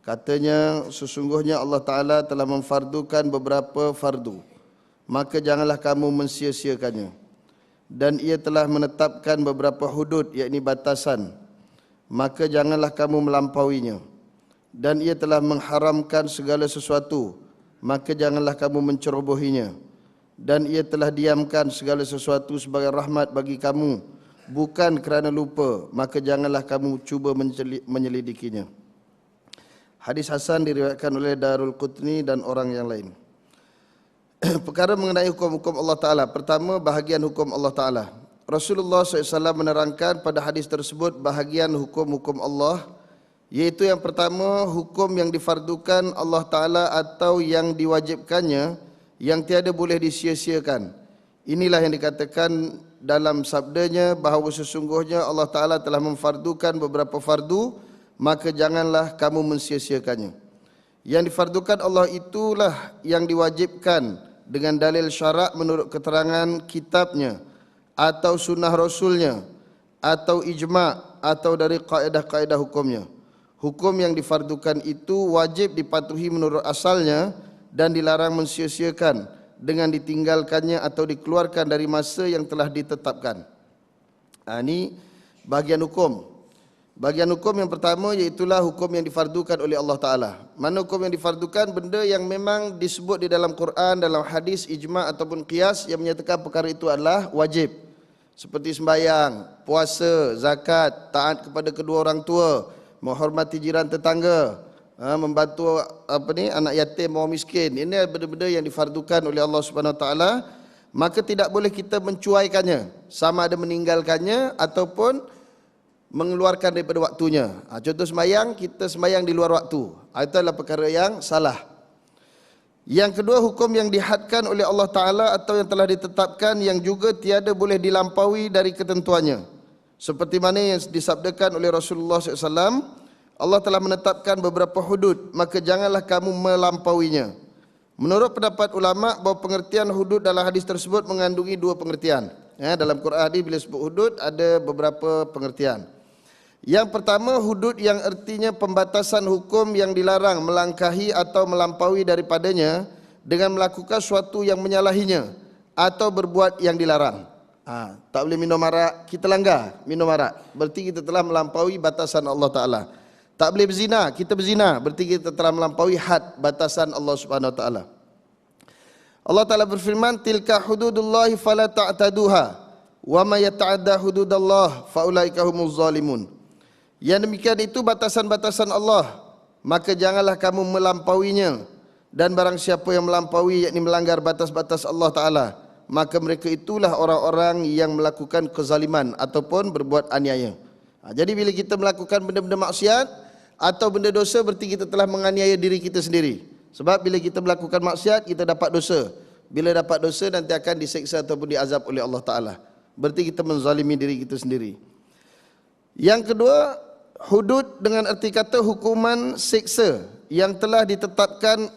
Katanya, sesungguhnya Allah Ta'ala telah memfardukan beberapa fardu, maka janganlah kamu mensia-siakannya. Dan ia telah menetapkan beberapa hudud, yakni batasan, maka janganlah kamu melampauinya. Dan ia telah mengharamkan segala sesuatu, maka janganlah kamu mencerobohinya. Dan ia telah diamkan segala sesuatu sebagai rahmat bagi kamu, bukan kerana lupa, maka janganlah kamu cuba menyelidikinya. Hadis Hasan diriwayatkan oleh Darul Qutni dan orang yang lain. Perkara mengenai hukum-hukum Allah Ta'ala. Pertama, bahagian hukum Allah Ta'ala. Rasulullah SAW menerangkan pada hadis tersebut bahagian hukum-hukum Allah, yaitu yang pertama, hukum yang difardukan Allah Ta'ala atau yang diwajibkannya, yang tiada boleh disia-siakan. Inilah yang dikatakan dalam sabdanya bahawa sesungguhnya Allah Ta'ala telah memfardukan beberapa fardu, maka janganlah kamu mensia-siakannya. Yang difardukan Allah itulah yang diwajibkan dengan dalil syarak menurut keterangan kitabnya, atau sunnah rasulnya, atau ijma', atau dari kaedah-kaedah hukumnya. Hukum yang difardukan itu wajib dipatuhi menurut asalnya dan dilarang mensia-siakan dengan ditinggalkannya atau dikeluarkan dari masa yang telah ditetapkan. Ini bahagian hukum. Bahagian hukum yang pertama iaitulah hukum yang difardukan oleh Allah Ta'ala. Mana hukum yang difardukan? Benda yang memang disebut di dalam Quran, dalam hadis, ijma' ataupun qiyas yang menyatakan perkara itu adalah wajib. Seperti sembahyang, puasa, zakat, taat kepada kedua orang tua, menghormati jiran tetangga, membantu anak yatim, orang miskin. Ini benda-benda yang difardukan oleh Allah Subhanahu Wa Ta'ala. Maka tidak boleh kita mencuaikannya, sama ada meninggalkannya ataupun mengeluarkan daripada waktunya. Contoh sembahyang, kita sembahyang di luar waktu. Itu adalah perkara yang salah. Yang kedua, hukum yang dihadkan oleh Allah Ta'ala atau yang telah ditetapkan yang juga tiada boleh dilampaui dari ketentuannya. Seperti mana yang disabdakan oleh Rasulullah SAW, Allah telah menetapkan beberapa hudud, maka janganlah kamu melampauinya. Menurut pendapat ulama' bahawa pengertian hudud dalam hadis tersebut mengandungi dua pengertian. Dalam Quran hadis bila sebut hudud ada beberapa pengertian. Yang pertama, hudud yang artinya pembatasan hukum yang dilarang melangkahi atau melampaui daripadanya dengan melakukan suatu yang menyalahinya atau berbuat yang dilarang. Tak boleh minum arak, kita langgar minum arak, berarti kita telah melampaui batasan Allah Ta'ala. Tak boleh berzina, kita berzina, berarti kita telah melampaui had batasan Allah Subhanahu Wa Ta'ala. Allah Ta'ala berfirman, tilka hududullahi fala ta'taduha wa ma yata'adda hududallah faulaika humuz zalimun. Yang demikian itu batasan-batasan Allah, maka janganlah kamu melampauinya. Dan barang siapa yang melampaui, yakni melanggar batas-batas Allah Ta'ala, maka mereka itulah orang-orang yang melakukan kezaliman ataupun berbuat aniaya. Jadi bila kita melakukan benda-benda maksiat atau benda dosa, berarti kita telah menganiaya diri kita sendiri. Sebab bila kita melakukan maksiat, kita dapat dosa. Bila dapat dosa, nanti akan diseksa ataupun diazab oleh Allah Ta'ala. Berarti kita menzalimi diri kita sendiri. Yang kedua, hudud dengan erti kata hukuman seksa yang telah ditetapkan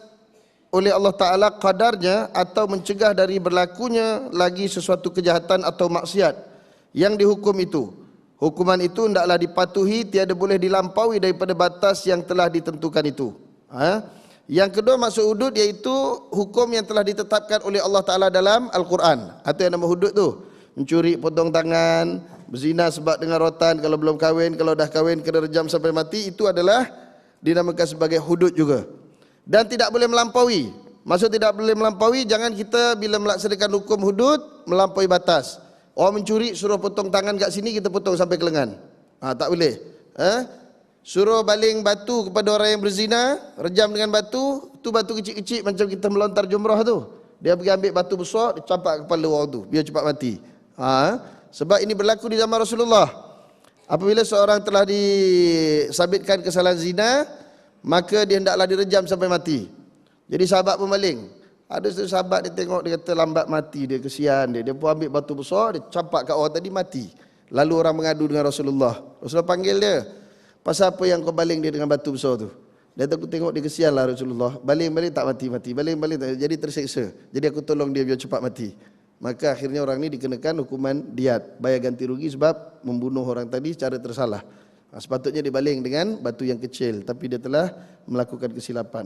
oleh Allah Ta'ala qadarnya atau mencegah dari berlakunya lagi sesuatu kejahatan atau maksiat yang dihukum itu. Hukuman itu hendaklah dipatuhi, tiada boleh dilampaui daripada batas yang telah ditentukan itu. Yang kedua, maksud hudud iaitu hukum yang telah ditetapkan oleh Allah Ta'ala dalam Al-Quran. Atau yang nama hudud tu, mencuri potong tangan, berzina sebab dengan rotan kalau belum kahwin, kalau dah kahwin kena rejam sampai mati, itu adalah dinamakan sebagai hudud juga. Dan tidak boleh melampaui. Maksud tidak boleh melampaui, jangan kita bila melaksanakan hukum hudud melampaui batas. Orang mencuri suruh potong tangan kat sini, kita potong sampai ke lengan. Tak boleh. Suruh baling batu kepada orang yang berzina, rejam dengan batu, tu batu kecil-kecil macam kita melontar jumrah tu. Dia pergi ambil batu besar, dia campak kepala orang tu biar cepat mati. Sebab ini berlaku di zaman Rasulullah. Apabila seorang telah disabitkan kesalahan zina, maka dia hendaklah direjam sampai mati. Jadi sahabat pun baling. Ada satu sahabat dia tengok, dia kata lambat mati, dia kesian dia. Dia pun ambil batu besar, dia campak kat orang tadi, mati. Lalu orang mengadu dengan Rasulullah. Rasulullah panggil dia. Pasal apa yang kau baling dia dengan batu besar tu? Dia tengok dia kesian lah Rasulullah. Baling-baling tak mati-mati. Baling-baling tak, jadi terseksa. Jadi aku tolong dia biar cepat mati. Maka akhirnya orang ni dikenakan hukuman diat, bayar ganti rugi sebab membunuh orang tadi secara tersalah. Sepatutnya dibaling dengan batu yang kecil, tapi dia telah melakukan kesilapan.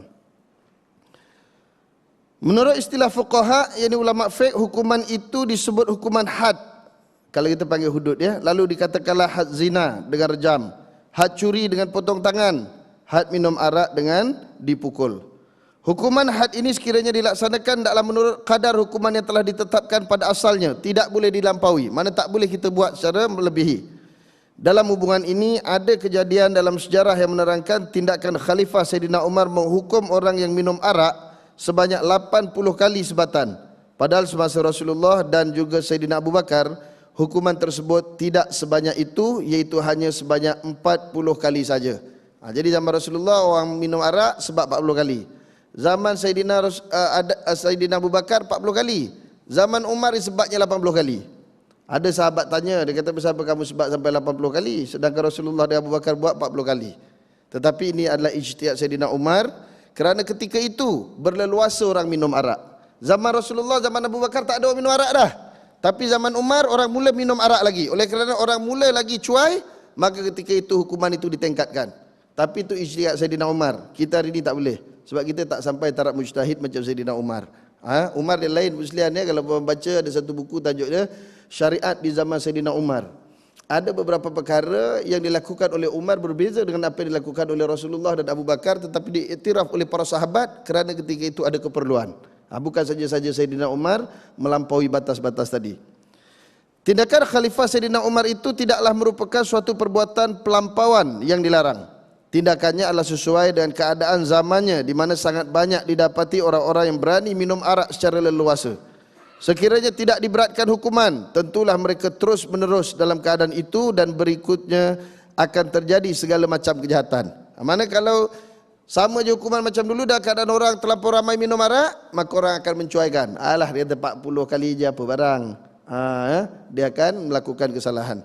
Menurut istilah fuqaha, yakni ulama fiqh, hukuman itu disebut hukuman had. Kalau kita panggil hudud ya, lalu dikatakanlah had zina dengan rejam, had curi dengan potong tangan, had minum arak dengan dipukul. Hukuman had ini sekiranya dilaksanakan dalam menurut kadar hukuman yang telah ditetapkan pada asalnya, tidak boleh dilampaui, mana tak boleh kita buat secara melebihi. Dalam hubungan ini ada kejadian dalam sejarah yang menerangkan tindakan Khalifah Sayyidina Umar menghukum orang yang minum arak sebanyak 80 kali sebatan. Padahal semasa Rasulullah dan juga Sayyidina Abu Bakar, hukuman tersebut tidak sebanyak itu, iaitu hanya sebanyak 40 kali saja. Jadi zaman Rasulullah orang minum arak sebab 40 kali. Zaman Sayyidina Abu Bakar 40 kali. Zaman Umar sebabnya 80 kali. Ada sahabat tanya, dia kata, kenapa kamu sebab sampai 80 kali sedangkan Rasulullah dan Abu Bakar buat 40 kali. Tetapi ini adalah ijtihad Sayyidina Umar, kerana ketika itu berleluasa orang minum arak. Zaman Rasulullah, zaman Abu Bakar tak ada orang minum arak dah. Tapi zaman Umar orang mula minum arak lagi. Oleh kerana orang mula lagi cuai, maka ketika itu hukuman itu ditingkatkan. Tapi itu ijtihad Sayyidina Umar. Kita hari ini tak boleh, sebab kita tak sampai taraf mujtahid macam Sayyidina Umar. Umar dia lain Muslihan ya. Kalau membaca ada satu buku tajuknya Syariat di zaman Sayyidina Umar. Ada beberapa perkara yang dilakukan oleh Umar berbeza dengan apa yang dilakukan oleh Rasulullah dan Abu Bakar, tetapi diiktiraf oleh para sahabat kerana ketika itu ada keperluan. Bukan saja Sayyidina Umar melampaui batas-batas tadi. Tindakan Khalifah Sayyidina Umar itu tidaklah merupakan suatu perbuatan pelampauan yang dilarang. Tindakannya adalah sesuai dengan keadaan zamannya, di mana sangat banyak didapati orang-orang yang berani minum arak secara leluasa. Sekiranya tidak diberatkan hukuman, tentulah mereka terus menerus dalam keadaan itu dan berikutnya akan terjadi segala macam kejahatan. Mana kalau sama je hukuman macam dulu, dah keadaan orang terlampau ramai minum arak, maka orang akan mencuaikan. Alah, dia ada 40 kali je apa barang. Dia akan melakukan kesalahan.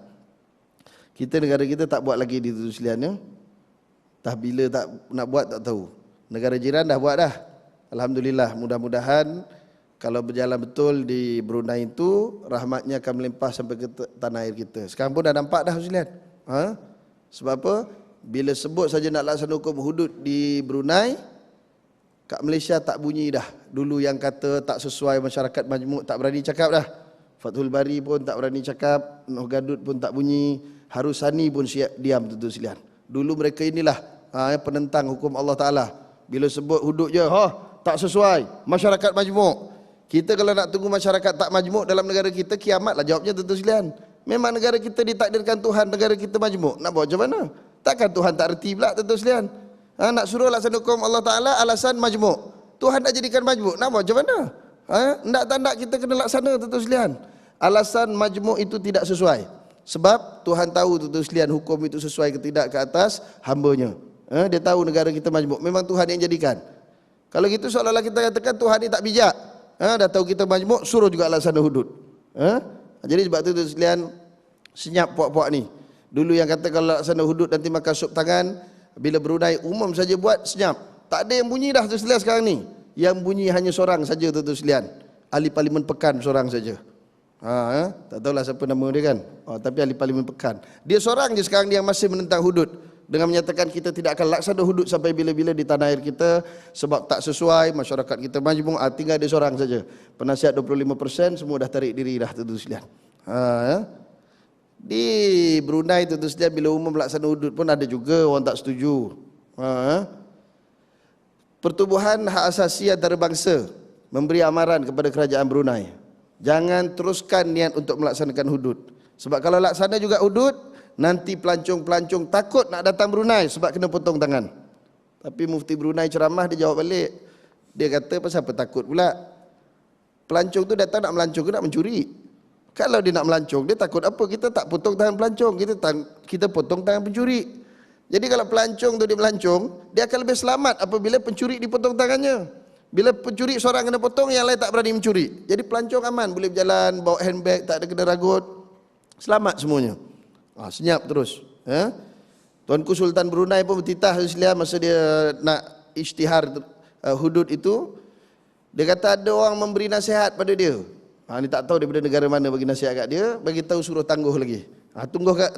Kita, negara kita tak buat lagi di Tuan Sekalian ya. Tah bila tak nak buat tak tahu. Negara jiran dah buat dah. Alhamdulillah, mudah-mudahan kalau berjalan betul di Brunei itu, rahmatnya akan melimpah sampai ke tanah air kita. Sekarang pun dah nampak dah Tuan Sekalian. Sebab apa? Bila sebut saja nak laksana hukum hudud di Brunei, kat Malaysia tak bunyi dah. Dulu yang kata tak sesuai masyarakat majmuk tak berani cakap dah. Fathul Bari pun tak berani cakap, Noh Gadut pun tak bunyi, Harusani pun siap diam Tuan Sekalian. Dulu mereka inilah penentang hukum Allah Ta'ala. Bila sebut hudud je, tak sesuai masyarakat majmuk. Kita kalau nak tunggu masyarakat tak majmuk dalam negara kita, kiamatlah jawabnya Tuan Sekalian. Memang negara kita ditakdirkan Tuhan, negara kita majmuk. Nak buat macam mana? Takkan Tuhan tak reti pula Tuan Sekalian. Nak suruh laksana hukum Allah Ta'ala alasan majmuk. Tuhan nak jadikan majmuk, nak buat macam mana? Nak tak nak kita kena laksana Tuan Sekalian. Alasan majmuk itu tidak sesuai. Sebab Tuhan tahu Tuan Sekalian hukum itu sesuai ke tidak ke atas hamba-Nya. Dia tahu negara kita majmuk. Memang Tuhan yang jadikan. Kalau gitu seolah-olah kita katakan Tuhan ni tak bijak. Dah tahu kita majmuk, suruh juga laksana hudud. Jadi sebab tu Tuan Sekalian, senyap puak-puak ni. Dulu yang kata kalau laksana hudud nanti makan sup tangan, bila Brunei umum saja buat, senyap. Tak ada yang bunyi dah Tuan Sekalian sekarang ni. Yang bunyi hanya seorang saja Tuan Sekalian. Ahli Parlimen Pekan seorang saja. Tak tahulah siapa nama dia kan. Tapi ahli Parlimen Pekan. Dia seorang je sekarang dia yang masih menentang hudud, dengan menyatakan kita tidak akan laksana hudud sampai bila-bila di tanah air kita sebab tak sesuai, masyarakat kita majmuk. Tinggal dia seorang saja. Penasihat 25%, semua dah tarik diri dah Tuan Sekalian. Di Brunei Tuan Sekalian, bila umum laksana hudud pun ada juga orang tak setuju. Pertubuhan hak asasi antarabangsa memberi amaran kepada kerajaan Brunei, jangan teruskan niat untuk melaksanakan hudud. Sebab kalau laksana juga hudud, nanti pelancong-pelancong takut nak datang Brunei sebab kena potong tangan. Tapi Mufti Brunei ceramah, dia jawab balik. Dia kata, pasal apa takut pula? Pelancong tu datang nak melancong ke nak mencuri? Kalau dia nak melancong, dia takut apa? Kita tak potong tangan pelancong, kita potong tangan pencuri. Jadi kalau pelancong tu dia melancong, dia akan lebih selamat apabila pencuri dipotong tangannya. Bila pencuri seorang kena potong, yang lain tak berani mencuri. Jadi pelancong aman, boleh berjalan, bawa handbag, tak ada kena ragut. Selamat semuanya. Senyap terus. Tuanku Sultan Brunei pun bertitah masa dia nak isytihar hudud itu. Dia kata ada orang memberi nasihat pada dia. Ni tak tahu daripada negara mana bagi nasihat kat dia, bagi tahu suruh tangguh lagi.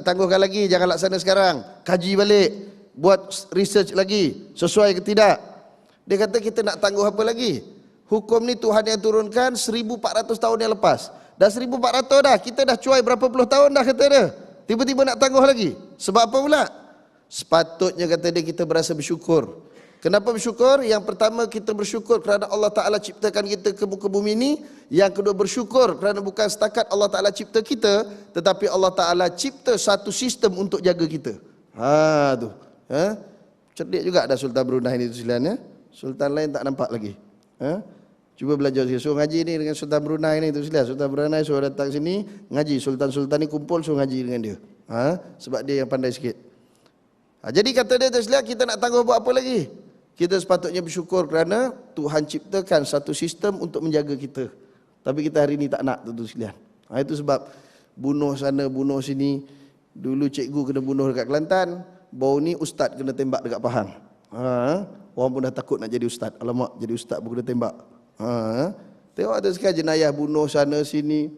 Tangguhkan lagi, jangan laksana sekarang. Kaji balik, buat research lagi, sesuai ke tidak. Dia kata kita nak tangguh apa lagi? Hukum ni Tuhan yang turunkan 1400 tahun yang lepas. Dah 1400 dah, kita dah cuai berapa puluh tahun dah kata dia. Tiba-tiba nak tangguh lagi. Sebab apa pula? Sepatutnya kata dia kita berasa bersyukur. Kenapa bersyukur? Yang pertama kita bersyukur kerana Allah Ta'ala ciptakan kita ke muka bumi ini. Yang kedua bersyukur kerana bukan setakat Allah Ta'ala cipta kita, tetapi Allah Ta'ala cipta satu sistem untuk jaga kita. Tu. Cerdik juga dah Sultan Brunei ni tu sekalian ya. Sultan lain tak nampak lagi. Cuba belajar sikit. Suruh ngaji ni dengan Sultan Brunei ni tu sekalian. Sultan Brunei suruh datang sini ngaji. Sultan-sultan ni kumpul suruh ngaji dengan dia. Sebab dia yang pandai sikit. Jadi kata dia tu sekalian, kita nak tangguh buat apa lagi? Kita sepatutnya bersyukur kerana Tuhan ciptakan satu sistem untuk menjaga kita. Tapi kita hari ini tak nak tu sekalian. Itu sebab bunuh sana, bunuh sini. Dulu cikgu kena bunuh dekat Kelantan, baru ni ustaz kena tembak dekat Pahang. Orang pun dah takut nak jadi ustaz. Alamak, jadi ustaz pun kena tembak. Tengok ada sekarang jenayah bunuh sana sini,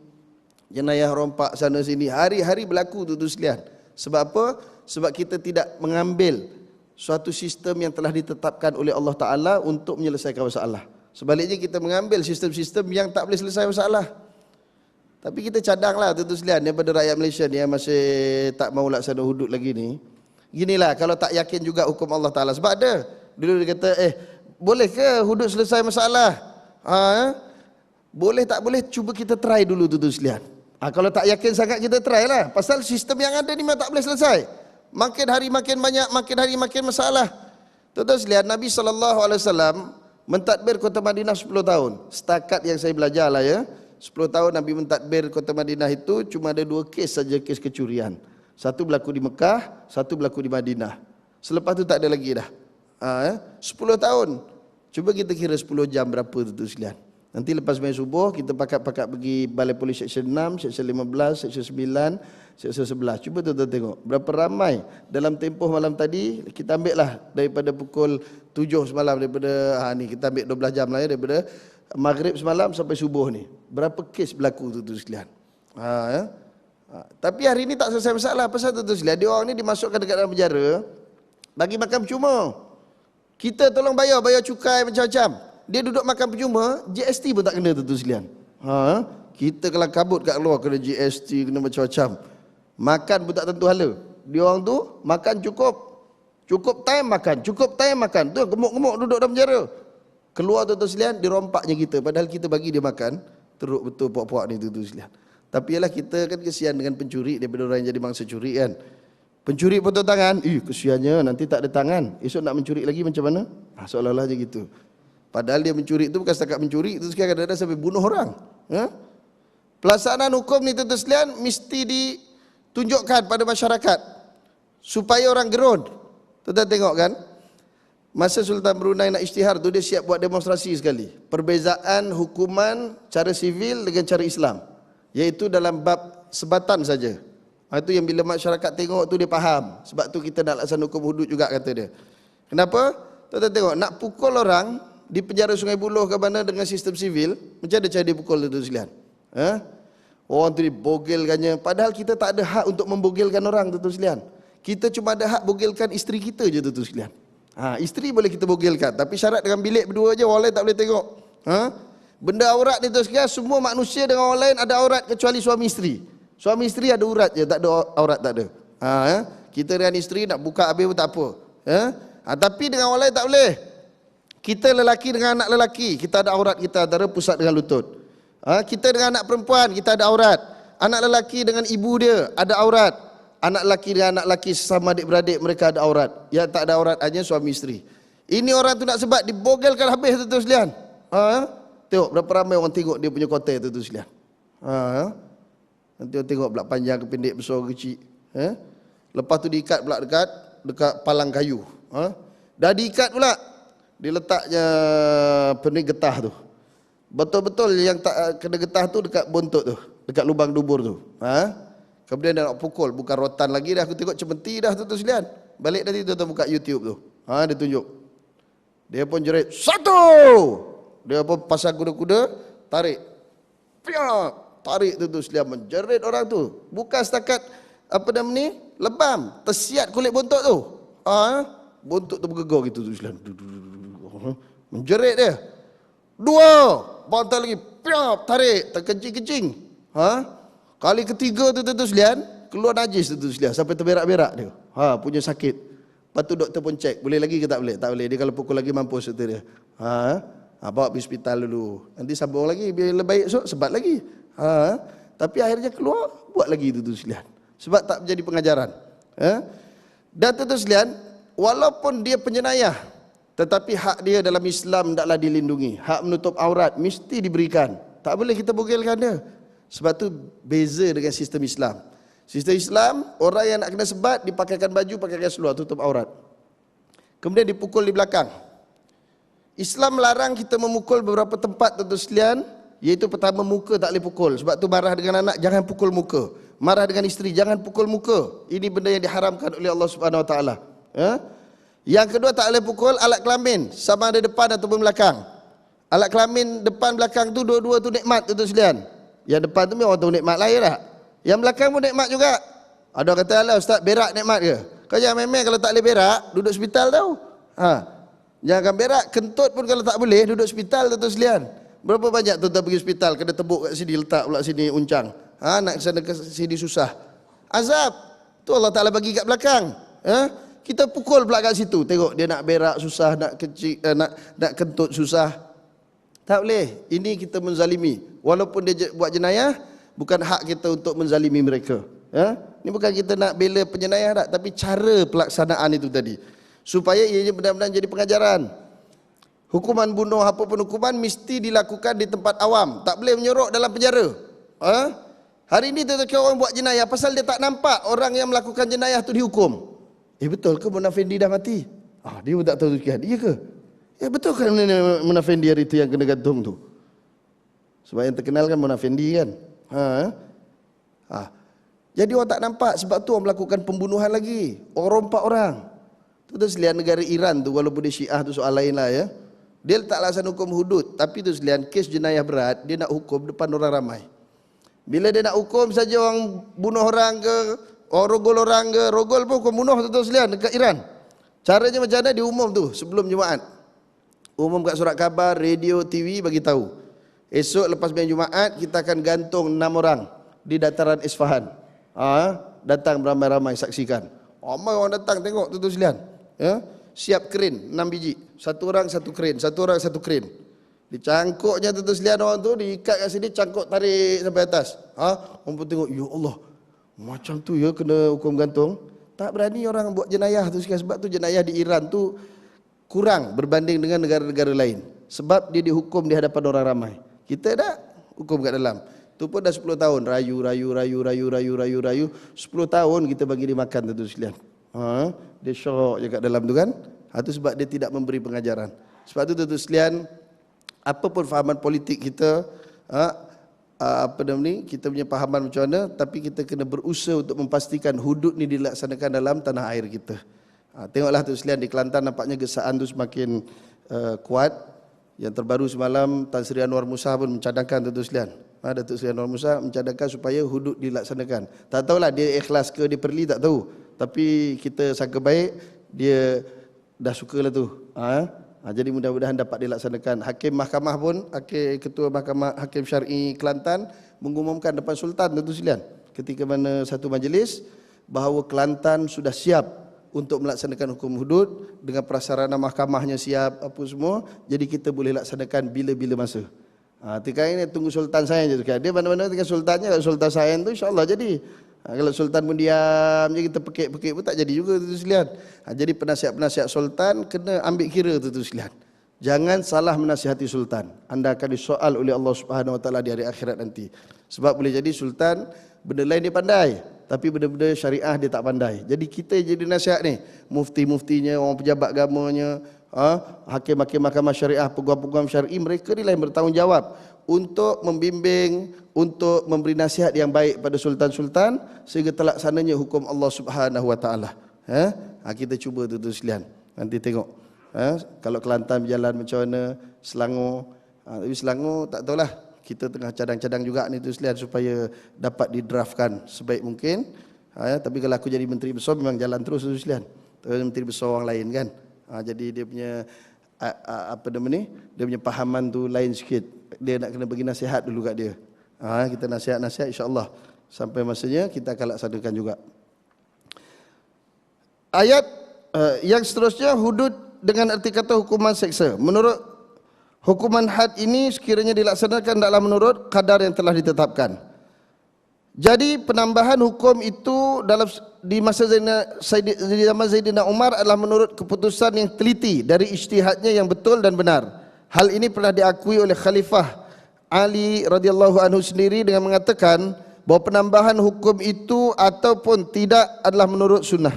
jenayah rompak sana sini. Hari-hari berlaku tu sekalian. Sebab apa? Sebab kita tidak mengambil suatu sistem yang telah ditetapkan oleh Allah Ta'ala untuk menyelesaikan masalah. Sebaliknya kita mengambil sistem-sistem yang tak boleh selesai masalah. Tapi kita cadanglah tu sekalian daripada rakyat Malaysia ni yang masih tak mau laksana hudud lagi ni. Ginilah kalau tak yakin juga hukum Allah Ta'ala. Sebab ada dulu dia kata boleh ke hudud selesai masalah? Boleh tak boleh, cuba kita try dulu tu sekalian. Kalau tak yakin sangat kita try lah. Pasal sistem yang ada ni memang tak boleh selesai. Makin hari makin banyak, makin hari makin masalah. Tuan-tuan sekalian, Nabi SAW mentadbir kota Madinah 10 tahun. Setakat yang saya belajar lah ya. 10 tahun Nabi mentadbir kota Madinah itu cuma ada 2 kes saja, kes kecurian. Satu berlaku di Mekah, satu berlaku di Madinah. Selepas tu tak ada lagi dah. 10 tahun. Cuba kita kira 10 jam berapa tu sekalian. Nanti lepas main subuh kita pakat-pakat pergi Balai Polis Seksyen 6, Seksyen 15, Seksyen 9, Seksyen 11. Cuba tuan-tuan tengok berapa ramai dalam tempoh malam tadi. Kita ambil lah daripada pukul 7 semalam, daripada ni kita ambil 12 jam lah ya, daripada maghrib semalam sampai subuh ni. Berapa kes berlaku tu sekalian. Tapi hari ni tak selesai masalah. Pasal tu sekalian, dia orang ni dimasukkan dekat dalam penjara, bagi makan percuma. Kita tolong bayar cukai macam-macam. Dia duduk makan percuma, GST pun tak kena tu sekalian. Kita kalau kabut kat luar kena GST, kena macam-macam. Makan pun tak tentu hala. Dia orang tu makan cukup time makan, cukup time makan. Tu gemuk-gemuk duduk dalam penjara. Keluar tu sekalian, dirompaknya kita. Padahal kita bagi dia makan, teruk betul puak-puak ni tu sekalian. Tapi ialah kita kan kesian dengan pencuri daripada orang yang jadi mangsa curi kan. Pencuri potong tangan, kesiannya nanti tak ada tangan. Esok nak mencuri lagi macam mana? Seolah-olah je gitu. Padahal dia mencuri itu bukan setakat mencuri, itu sekarang kadang-kadang sampai bunuh orang. Pelaksanaan hukum ni tuan-tuan sekalian mesti ditunjukkan pada masyarakat supaya orang gerun. Tuan-tuan tengok kan, masa Sultan Brunei nak isytihar tu dia siap buat demonstrasi sekali. Perbezaan hukuman cara sivil dengan cara Islam, iaitu dalam bab sebatan saja. Itu yang bila masyarakat tengok tu dia faham. Sebab tu kita nak laksana hukum hudud juga kata dia. Kenapa? Tuan-tuan tengok, nak pukul orang di penjara Sungai Buloh ke mana dengan sistem sivil, macam ada cara dia pukul tu sekalian. Orang tu dibogelkannya, padahal kita tak ada hak untuk membogilkan orang tu sekalian. Kita cuma ada hak bogilkan isteri kita je tu sekalian. Isteri boleh kita bogilkan, tapi syarat dengan bilik berdua je, orang lain tak boleh tengok. Benda aurat ni tu sekalian, semua manusia dengan orang lain ada aurat kecuali suami isteri. Suami isteri ada urat je, tak ada aurat tak ada. Kita dengan isteri nak buka habis pun tak apa. Tapi dengan orang lain tak boleh. Kita lelaki dengan anak lelaki, kita ada aurat kita antara pusat dengan lutut. Kita dengan anak perempuan, kita ada aurat. Anak lelaki dengan ibu dia ada aurat. Anak lelaki dengan anak lelaki sesama adik-beradik mereka ada aurat. Yang tak ada aurat hanya suami isteri. Ini orang tu nak sebab dibogelkan habis tu sekalian. Tengok berapa ramai orang tengok dia punya kotel tu sekalian. Nanti orang tengok belak panjang ke pendek, besar ke kecil. Lepas tu diikat pula dekat palang kayu. Dah diikat pula, diletaknya pening getah tu. Betul-betul yang tak kena getah tu dekat bontot tu, dekat lubang dubur tu. Kemudian dia nak pukul, bukan rotan lagi dah, aku tengok cemeti dah tu sekalian. Balik tadi tu buka YouTube tu. Dia tunjuk. Dia pun jerit, satu. Dia pun pasang kuda-kuda, tarik. Piak, tarik tu sekalian, menjerit orang tu. Bukan setakat apa nama ni? Lebam, tersiat kulit bontot tu. Bontot tu bergegar gitu tu Islam. Menjerit dia. 2, bantal lagi, piap, tarik, terkencing-kencing. Kali ketiga tu tu sekalian, keluar najis tu sekalian sampai terberak-berak dia. Punya sakit. Lepas tu doktor pun cek, boleh lagi ke tak boleh? Tak boleh. Dia kalau pukul lagi mampus kata dia. Bawa pergi hospital dulu. Nanti sambung lagi, bila baik esok sebat lagi. Tapi akhirnya keluar, buat lagi tu sekalian. Sebab tak menjadi pengajaran. Dan tu sekalian, walaupun dia penjenayah, tetapi hak dia dalam Islam taklah dilindungi. Hak menutup aurat mesti diberikan. Tak boleh kita bogilkan dia. Sebab tu beza dengan sistem Islam. Sistem Islam, orang yang nak kena sebat dipakaikan baju, pakaikan seluar, tutup aurat. Kemudian dipukul di belakang. Islam melarang kita memukul beberapa tempat tentu sekalian, iaitu pertama muka tak boleh pukul. Sebab tu marah dengan anak jangan pukul muka. Marah dengan isteri jangan pukul muka. Ini benda yang diharamkan oleh Allah Subhanahu Wa Taala. Yang kedua tak boleh pukul alat kelamin, sama ada depan ataupun belakang. Alat kelamin depan belakang tu dua-dua tu nikmat tu sekalian. Yang depan tu memang tahu nikmat lain tak? Yang belakang pun nikmat juga. Ada orang kata, "Alah ustaz, berak nikmat ke?" Kau jangan main-main kalau tak boleh berak, duduk hospital tau. Jangan berak, kentut pun kalau tak boleh, duduk hospital tu sekalian. Berapa banyak tuan-tuan pergi hospital, kena tebuk kat sini, letak pula sini uncang. Nak kesana ke sini susah. Azab. Tu Allah Ta'ala bagi kat belakang. Kita pukul pula kat situ. Tengok dia nak berak susah, nak kecil, nak kentut susah. Tak boleh. Ini kita menzalimi. Walaupun dia buat jenayah, bukan hak kita untuk menzalimi mereka. Ini bukan kita nak bela penjenayah tak, tapi cara pelaksanaan itu tadi. Supaya ia benar-benar jadi pengajaran. Hukuman bunuh apapun hukuman mesti dilakukan di tempat awam. Tak boleh menyorok dalam penjara. Hari ini tetapi orang buat jenayah pasal dia tak nampak orang yang melakukan jenayah itu dihukum. Betul ke Mona Fendi dah mati? Dia pun tak tahu sekian. Iya ke? Betul kan Mona Fendi hari itu yang kena gantung tu? Sebab yang terkenal kan Mona Fendi kan? Jadi orang tak nampak, sebab tu orang melakukan pembunuhan lagi. Orang rompak orang. Tu sekalian negara Iran tu, walaupun dia Syiah tu soal lain lah ya. Dia tak laksana hukum hudud, tapi tu sekalian kes jenayah berat, dia nak hukum depan orang ramai. Bila dia nak hukum saja orang bunuh orang ke, orang rogol orang ke, rogol pun hukum bunuh tu sekalian dekat Iran. Caranya macam mana? Diumum tu sebelum Jumaat. Umum kat surat khabar, radio, TV bagi tahu. Esok lepas main Jumaat kita akan gantung 6 orang di dataran Isfahan. Datang beramai-ramai saksikan. Ramai orang datang tengok tu sekalian. Siap kren 6 biji. Satu orang satu kren, satu orang satu kren. Dicangkuknya tu sekalian orang tu diikat kat sini, cangkuk tarik sampai atas. Orang pun tengok, ya Allah. Macam tu ya kena hukum gantung. Tak berani orang buat jenayah tu sekalian. Sebab tu jenayah di Iran tu kurang berbanding dengan negara-negara lain. Sebab dia dihukum di hadapan orang ramai. Kita dah hukum kat dalam. Tu pun dah 10 tahun. Rayu. 10 tahun kita bagi dia makan tu sekalian. Dia syok je kat dalam tu kan. Itu sebab dia tidak memberi pengajaran. Sebab tu sekalian, apapun fahaman politik kita, kita punya fahaman macam mana, tapi kita kena berusaha untuk memastikan hudud ni dilaksanakan dalam tanah air kita. Tengoklah tu sekalian, di Kelantan nampaknya gesaan tu semakin kuat. Yang terbaru semalam Tan Sri Anwar Musa pun mencadangkan tu sekalian. Datuk Seri Anwar Musa mencadangkan supaya hudud dilaksanakan. Tak tahulah dia ikhlas ke dia perli, tak tahu. Tapi kita sangka baik dia dah sukalah tu. Jadi mudah-mudahan dapat dilaksanakan. Hakim mahkamah pun, ketua mahkamah Hakim Syar'i Kelantan mengumumkan depan Sultan tu sekalian, ketika mana satu majlis, bahawa Kelantan sudah siap untuk melaksanakan hukum hudud dengan prasarana mahkamahnya siap apa semua. Jadi kita boleh laksanakan bila-bila masa. Tika ini tunggu Sultan saya je sekarang. Dia mana-mana tinggal Sultannya, kalau Sultan saya tu insya-Allah jadi. Kalau Sultan pun diam je, kita pekik-pekik pun tak jadi juga tu sekalian. Jadi penasihat-penasihat Sultan kena ambil kira tu sekalian. Jangan salah menasihati Sultan. Anda akan disoal oleh Allah Subhanahu Wa Taala di hari akhirat nanti. Sebab boleh jadi Sultan benda lain dia pandai, tapi benda-benda syariah dia tak pandai. Jadi kita jadi nasihat ni, mufti-muftinya, orang pejabat agamanya, hakim-hakim mahkamah syariah, peguam-peguam syar'i, mereka ni lah yang bertanggungjawab untuk membimbing, untuk memberi nasihat yang baik pada sultan-sultan sehingga terlaksananya hukum Allah Subhanahu Wa Taala. Kita cuba tu sekalian. Nanti tengok. Kalau Kelantan berjalan macam mana, Selangor. Tapi Selangor tak tahulah. Kita tengah cadang-cadang juga ni tu sekalian supaya dapat didraftkan sebaik mungkin. Tapi kalau aku jadi menteri besar memang jalan terus tuan sekalian. Menteri besar orang lain kan. Jadi dia punya apa nama ni? Dia punya pahaman tu lain sikit. Dia nak kena bagi nasihat dulu kat dia. Kita nasihat-nasihat insya-Allah sampai masanya kita akan laksanakan juga. Ayat yang seterusnya hudud dengan arti kata hukuman seksa. Menurut hukuman had ini sekiranya dilaksanakan dalam menurut kadar yang telah ditetapkan. Jadi penambahan hukum itu di masa zaman Sayyidina Umar adalah menurut keputusan yang teliti dari ijtihadnya yang betul dan benar. Hal ini pernah diakui oleh Khalifah Ali radhiyallahu anhu sendiri dengan mengatakan bahawa penambahan hukum itu ataupun tidak adalah menurut sunnah.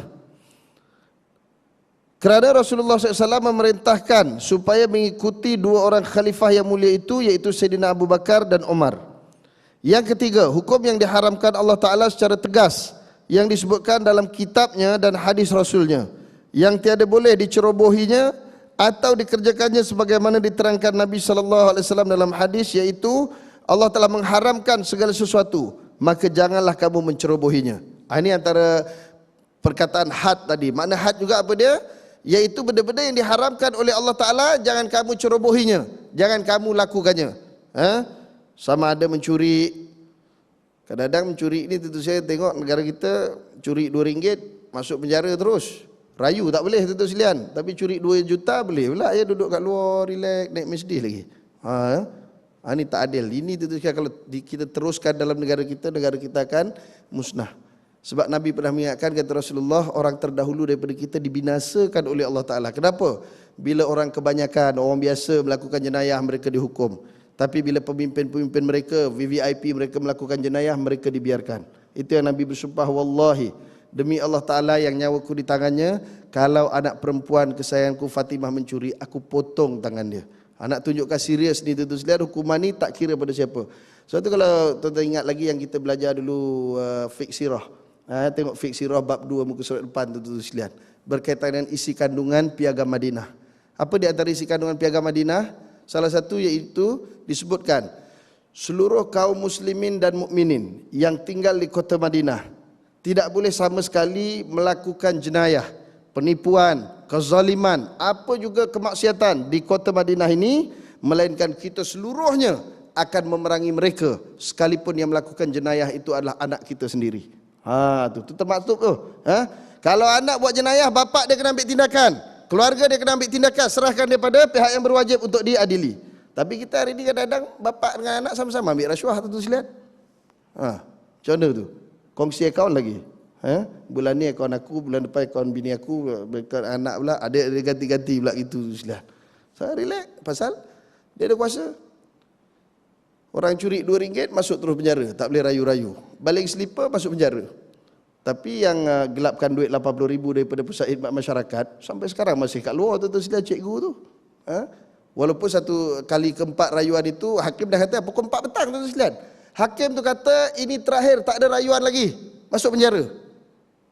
Kerana Rasulullah SAW memerintahkan supaya mengikuti dua orang khalifah yang mulia itu, iaitu Sayyidina Abu Bakar dan Umar. Yang ketiga, hukum yang diharamkan Allah Ta'ala secara tegas yang disebutkan dalam kitabnya dan hadis Rasulnya, yang tiada boleh dicerobohinya atau dikerjakannya sebagaimana diterangkan Nabi SAW dalam hadis, iaitu Allah telah mengharamkan segala sesuatu, maka janganlah kamu mencerobohinya. Ini antara perkataan had tadi. Makna had juga apa dia? Iaitu benda-benda yang diharamkan oleh Allah Ta'ala, jangan kamu cerobohinya, jangan kamu lakukannya. Sama ada mencuri. Kadang-kadang mencuri ini tentu saya tengok negara kita, curi RM2 masuk penjara terus. Rayu tak boleh tentu sekalian, tapi curi 2 juta boleh pula, ya duduk kat luar relax naik Mercedes lagi. Ini tak adil. Ini tentu sekalian kalau kita teruskan dalam negara kita akan musnah. Sebab Nabi pernah mengingatkan, kata Rasulullah, orang terdahulu daripada kita dibinasakan oleh Allah Ta'ala. Kenapa? Bila orang kebanyakan, orang biasa melakukan jenayah, mereka dihukum. Tapi bila pemimpin-pemimpin mereka, VVIP mereka melakukan jenayah, mereka dibiarkan. Itu yang Nabi bersumpah, wallahi, demi Allah Ta'ala yang nyawaku di tangannya, kalau anak perempuan kesayanganku Fatimah mencuri, aku potong tangan dia. Nak tunjukkan serius ni tuan-tuan sekalian, hukuman ni tak kira pada siapa. Sebab tu kalau tuan-tuan ingat lagi yang kita belajar dulu fiqh sirah. Tengok fiqh sirah bab 2 muka surat depan tuan-tuan sekalian, berkaitan dengan isi kandungan piagam Madinah. Apa di antara isi kandungan piagam Madinah? Salah satu iaitu disebutkan seluruh kaum muslimin dan mukminin yang tinggal di kota Madinah tidak boleh sama sekali melakukan jenayah, penipuan, kezaliman, apa juga kemaksiatan di kota Madinah ini, melainkan kita seluruhnya akan memerangi mereka, sekalipun yang melakukan jenayah itu adalah anak kita sendiri. Tu termaktub tu. Kalau anak buat jenayah, bapak dia kena ambil tindakan, keluarga dia kena ambil tindakan, serahkan daripada pihak yang berwajib untuk diadili. Tapi kita hari ini kadang-kadang bapak dengan anak sama-sama ambil rasuah tu sekalian. Macam mana tu? Kongsi akaun lagi. Bulan ni akaun aku, bulan depan akaun bini aku, akaun anak pula, ada ganti-ganti pula gitu sekalian. Saya relax pasal dia ada kuasa. Orang curi RM2 masuk terus penjara, tak boleh rayu-rayu. Baling slipper masuk penjara. Tapi yang gelapkan duit 80,000 daripada pusat khidmat masyarakat sampai sekarang masih kat luar tu sekalian cikgu tu. Walaupun satu kali keempat rayuan itu hakim dah kata pukul 4 petang tu sekalian. Hakim tu kata ini terakhir, tak ada rayuan lagi, masuk penjara.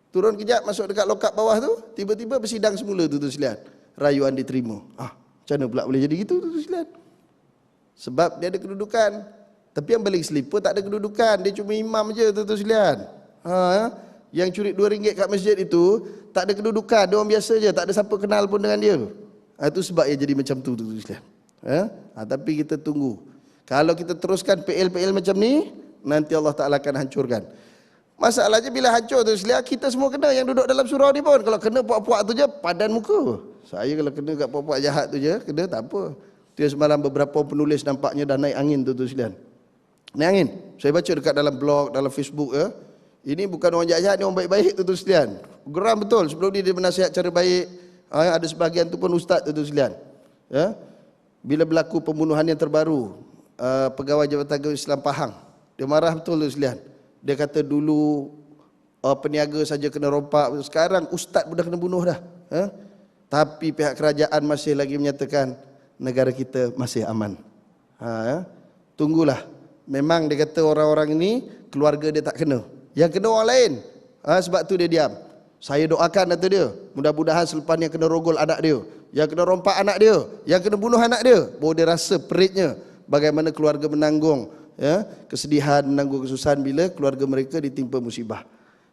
Turun kejap masuk dekat lokap bawah tu, tiba-tiba bersidang semula tu sekalian. Rayuan diterima. Macam mana pula boleh jadi gitu tu sekalian? Sebab dia ada kedudukan. Tapi yang baling slipper tak ada kedudukan, dia cuma imam je tu sekalian. Yang curi RM2 kat masjid itu tak ada kedudukan, dia orang biasa je, tak ada siapa kenal pun dengan dia. Itu sebab dia jadi macam tu sekalian. Tapi kita tunggu. Kalau kita teruskan PL-PL macam ni, nanti Allah Ta'ala akan hancurkan. Masalahnya bila hancur tu sekalian, kita semua kena yang duduk dalam surau ni pun. Kalau kena puak-puak tu je, padan muka. Saya kalau kena kat puak-puak jahat tu je, kena tak apa. Dia semalam beberapa penulis nampaknya dah naik angin tu sekalian. Naik angin. Saya baca dekat dalam blog, dalam Facebook ya. Ini bukan orang jahat-jahat, ni orang baik-baik tu sekalian. Geram betul. Sebelum dia bernasihat cara baik. Ada sebahagian tu pun ustaz tu sekalian. Ya. Bila berlaku pembunuhan yang terbaru, pegawai Jabatan Agama Islam Pahang, dia marah betul tu sekalian. Dia kata dulu peniaga saja kena rompak, sekarang ustaz pun dah kena bunuh dah. Tapi pihak kerajaan masih lagi menyatakan negara kita masih aman. Tunggulah. Memang dia kata orang-orang ini keluarga dia tak kena. Yang kena orang lain. Sebab tu dia diam. Saya doakan kata dia, mudah-mudahan selepas ni yang kena rogol anak dia, yang kena rompak anak dia, yang kena bunuh anak dia, baru dia rasa peritnya bagaimana keluarga menanggung kesedihan, menanggung kesusahan bila keluarga mereka ditimpa musibah.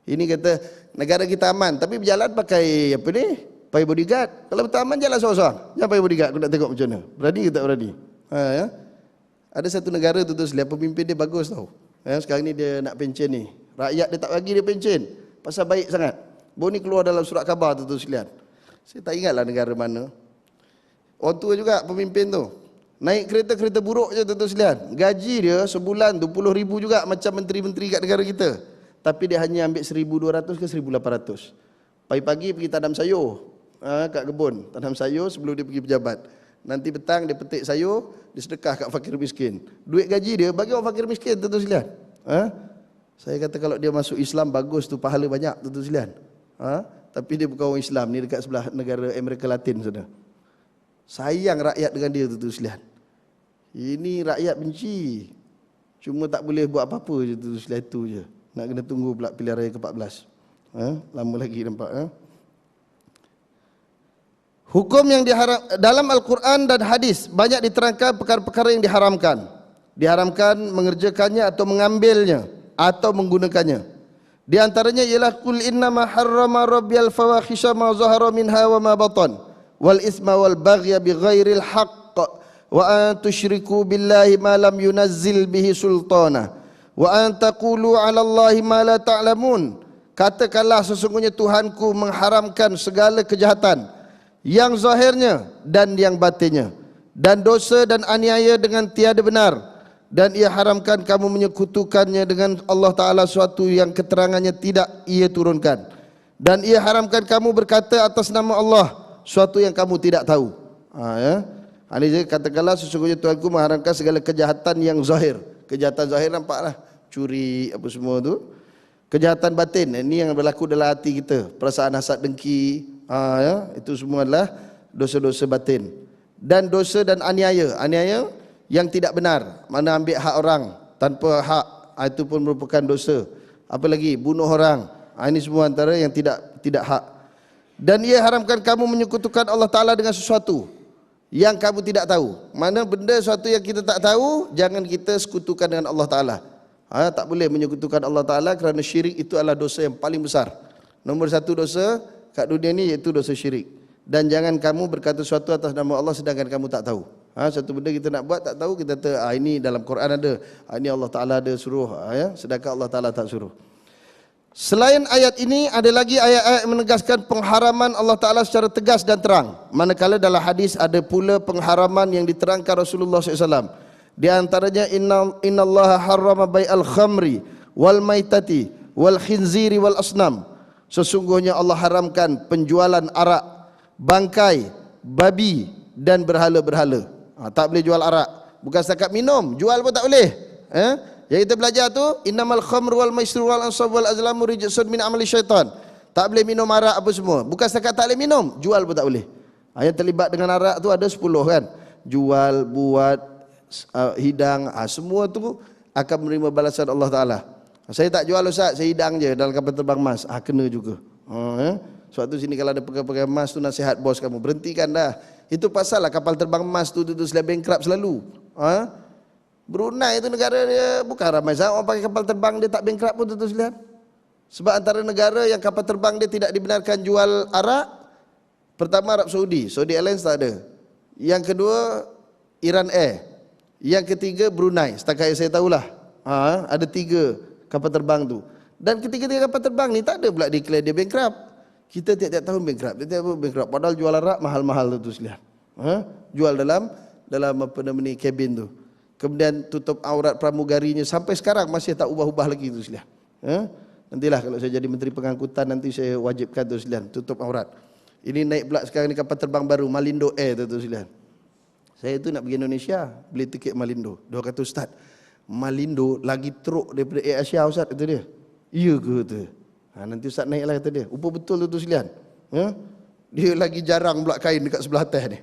Ini kata negara kita aman, tapi berjalan pakai apa ni? Pakai bodyguard. Kalau betul aman jalan seorang-seorang. Jangan pakai bodyguard, aku nak tengok macam mana. Berani ke tak berani? Ya. Ada satu negara tu lihat pemimpin dia bagus tau. Sekarang ni dia nak pencen ni. Rakyat dia tak bagi dia pencen. Pasal baik sangat. Baru ni keluar dalam surat khabar tu sekalian. Saya tak ingatlah negara mana. Orang tua juga pemimpin tu. Naik kereta buruk je tu sekalian. Gaji dia sebulan 20,000 juga macam menteri-menteri kat negara kita. Tapi dia hanya ambil 1,200 ke 1,800. Pagi-pagi pergi tanam sayur kat kebun. Tanam sayur sebelum dia pergi pejabat. Nanti petang dia petik sayur, dia sedekah kat fakir miskin. Duit gaji dia bagi orang fakir miskin tu sekalian. Saya kata kalau dia masuk Islam bagus tu, pahala banyak tu sekalian. Tapi dia bukan orang Islam, ni dekat sebelah negara Amerika Latin sana. Sayang rakyat dengan dia tu sekalian. Ini rakyat benci. Cuma tak boleh buat apa-apa je tu sekalian, itu je. Nak kena tunggu pula pilihan raya ke-14. Lama lagi nampak. Hukum yang diharam dalam Al-Quran dan hadis banyak diterangkan perkara-perkara yang diharamkan. Diharamkan mengerjakannya atau mengambilnya atau menggunakannya. Di antaranya ialah qul innama harrama rabbiyal fawahisha ma zahara minha wa ma batan wal isma wal baghya bighairil haqq wa an tusyriku billahi ma lam yunazzil bihi sultana wa an taqulu 'ala Allahi ma la ta'lamun. Katakanlah sesungguhnya Tuhanku mengharamkan segala kejahatan yang zahirnya dan yang batinnya, dan dosa dan aniaya dengan tiada benar, dan ia haramkan kamu menyekutukannya dengan Allah Ta'ala suatu yang keterangannya tidak ia turunkan, dan ia haramkan kamu berkata atas nama Allah suatu yang kamu tidak tahu. Ini katakanlah sesungguhnya Tuhanku mengharamkan segala kejahatan yang zahir. Kejahatan zahir nampaklah curi apa semua tu. Kejahatan batin ini yang berlaku dalam hati kita, perasaan hasad dengki, itu semua adalah dosa-dosa batin. Dan dosa dan aniaya yang tidak benar, mana ambil hak orang tanpa hak, itu pun merupakan dosa. Apa lagi? Bunuh orang, ini semua antara yang tidak hak. Dan ia haramkan kamu menyekutukan Allah Ta'ala dengan sesuatu yang kamu tidak tahu. Mana benda sesuatu yang kita tak tahu, jangan kita sekutukan dengan Allah Ta'ala. Tak boleh menyekutukan Allah Ta'ala kerana syirik itu adalah dosa yang paling besar. Nombor satu dosa kat dunia ni iaitu dosa syirik. Dan jangan kamu berkata sesuatu atas nama Allah sedangkan kamu tak tahu. Satu benda kita nak buat tak tahu, kita kata ini dalam Quran ada, ini Allah Ta'ala ada suruh, sedangkan Allah Ta'ala tak suruh. Selain ayat ini ada lagi ayat-ayat yang menegaskan pengharaman Allah Ta'ala secara tegas dan terang. Manakala dalam hadis ada pula pengharaman yang diterangkan Rasulullah SAW. Di antaranya innallaha harrama bai'al khamri wal maitati wal khinziri wal asnam. Sesungguhnya Allah haramkan penjualan arak, bangkai, babi dan berhala-berhala. Tak boleh jual arak. Bukan setakat minum, jual pun tak boleh. Yang kita belajar tu innamal khamru wal maisru wal ansab wal azlamu rijsun min amali syaitan. Tak boleh minum arak apa semua. Bukan setakat tak boleh minum, jual pun tak boleh. Yang terlibat dengan arak tu ada 10 kan. Jual, buat, hidang, semua tu akan menerima balasan Allah Ta'ala. Saya tak jual Ustaz, saya hidang je dalam kapal terbang emas, kena juga. Sebab tu sini kalau ada pegang-pegang emas tu nasihat bos kamu, berhentikan dah. Itu pasal lah kapal terbang emas tu selalu bankrupt selalu. Brunei itu negara dia bukan ramai sangat orang pakai kapal terbang, dia tak bankrupt pun tu lihat. Sebab antara negara yang kapal terbang dia tidak dibenarkan jual arak, pertama Arab Saudi, Saudi Airlines tak ada. Yang kedua Iran Air. Yang ketiga Brunei, setakat yang saya tahulah. Ada 3 kapal terbang tu. Dan ketiga-tiga kapal terbang ni tak ada pula declare dia bankrupt. Kita tiap-tiap tahun bankrupt, tiap-tiap tahun bankrupt. Padahal jual arak mahal-mahal tu sekalian. Jual dalam apa nama ni, kabin tu. Kemudian tutup aurat pramugarinya sampai sekarang masih tak ubah-ubah lagi tu sekalian. Nantilah kalau saya jadi menteri pengangkutan nanti saya wajibkan tu sekalian, tutup aurat. Ini naik pula sekarang ni kapal terbang baru Malindo Air tu sekalian. Saya tu nak pergi Indonesia, beli tiket Malindo. Dia kata, Ustaz, Malindo lagi teruk daripada Air Asia Ustaz, kata dia. Iya ke kata. Nanti Ustaz naiklah kata dia. Rupa betul tu sekalian. Dia lagi jarang pula kain dekat sebelah atas ni.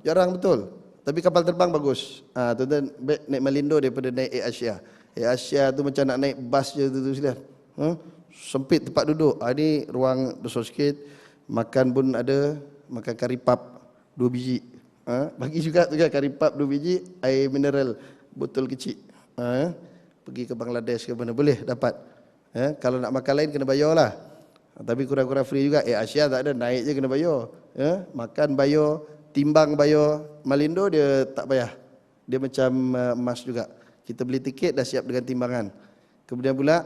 Jarang betul. Tapi kapal terbang bagus. Tuan-tuan naik Malindo daripada naik Air Asia. Air Asia tu macam nak naik bas je tu sekalian. Sempit tempat duduk. Ni ruang besar sikit. Makan pun ada, makan kari pap 2 biji. Bagi juga tu kan kari pap 2 biji, air mineral botol kecil. Pergi ke Bangladesh ke mana boleh dapat. Kalau nak makan lain kena bayar lah. Tapi kurang-kurang free juga. Asia tak ada, naik je kena bayar. Makan bayar, timbang bayar. Malindo dia tak bayar. Dia macam emas juga. Kita beli tiket dah siap dengan timbangan. Kemudian pula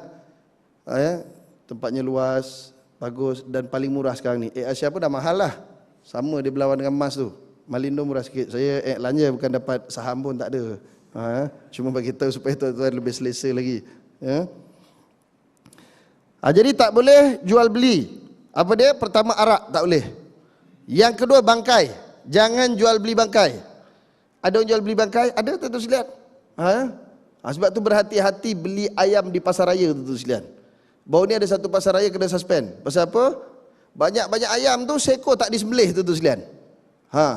tempatnya luas, bagus dan paling murah sekarang ni. Asia pun dah mahal lah. Sama dia berlawan dengan emas tu. Malindo murah sikit. Saya belanja bukan dapat saham pun tak ada. Cuma bagi tahu supaya tuan-tuan lebih selesa lagi. Jadi tak boleh jual beli. Apa dia? Pertama arak tak boleh. Yang kedua bangkai. Jangan jual beli bangkai. Ada orang jual beli bangkai? Ada tuan-tuan sekalian? Sebab tu berhati-hati beli ayam di pasar raya tuan-tuan sekalian. Baru ni ada satu pasar raya kena suspend. Pasal apa? Banyak-banyak ayam tu seekor tak disembelih tuan-tuan sekalian.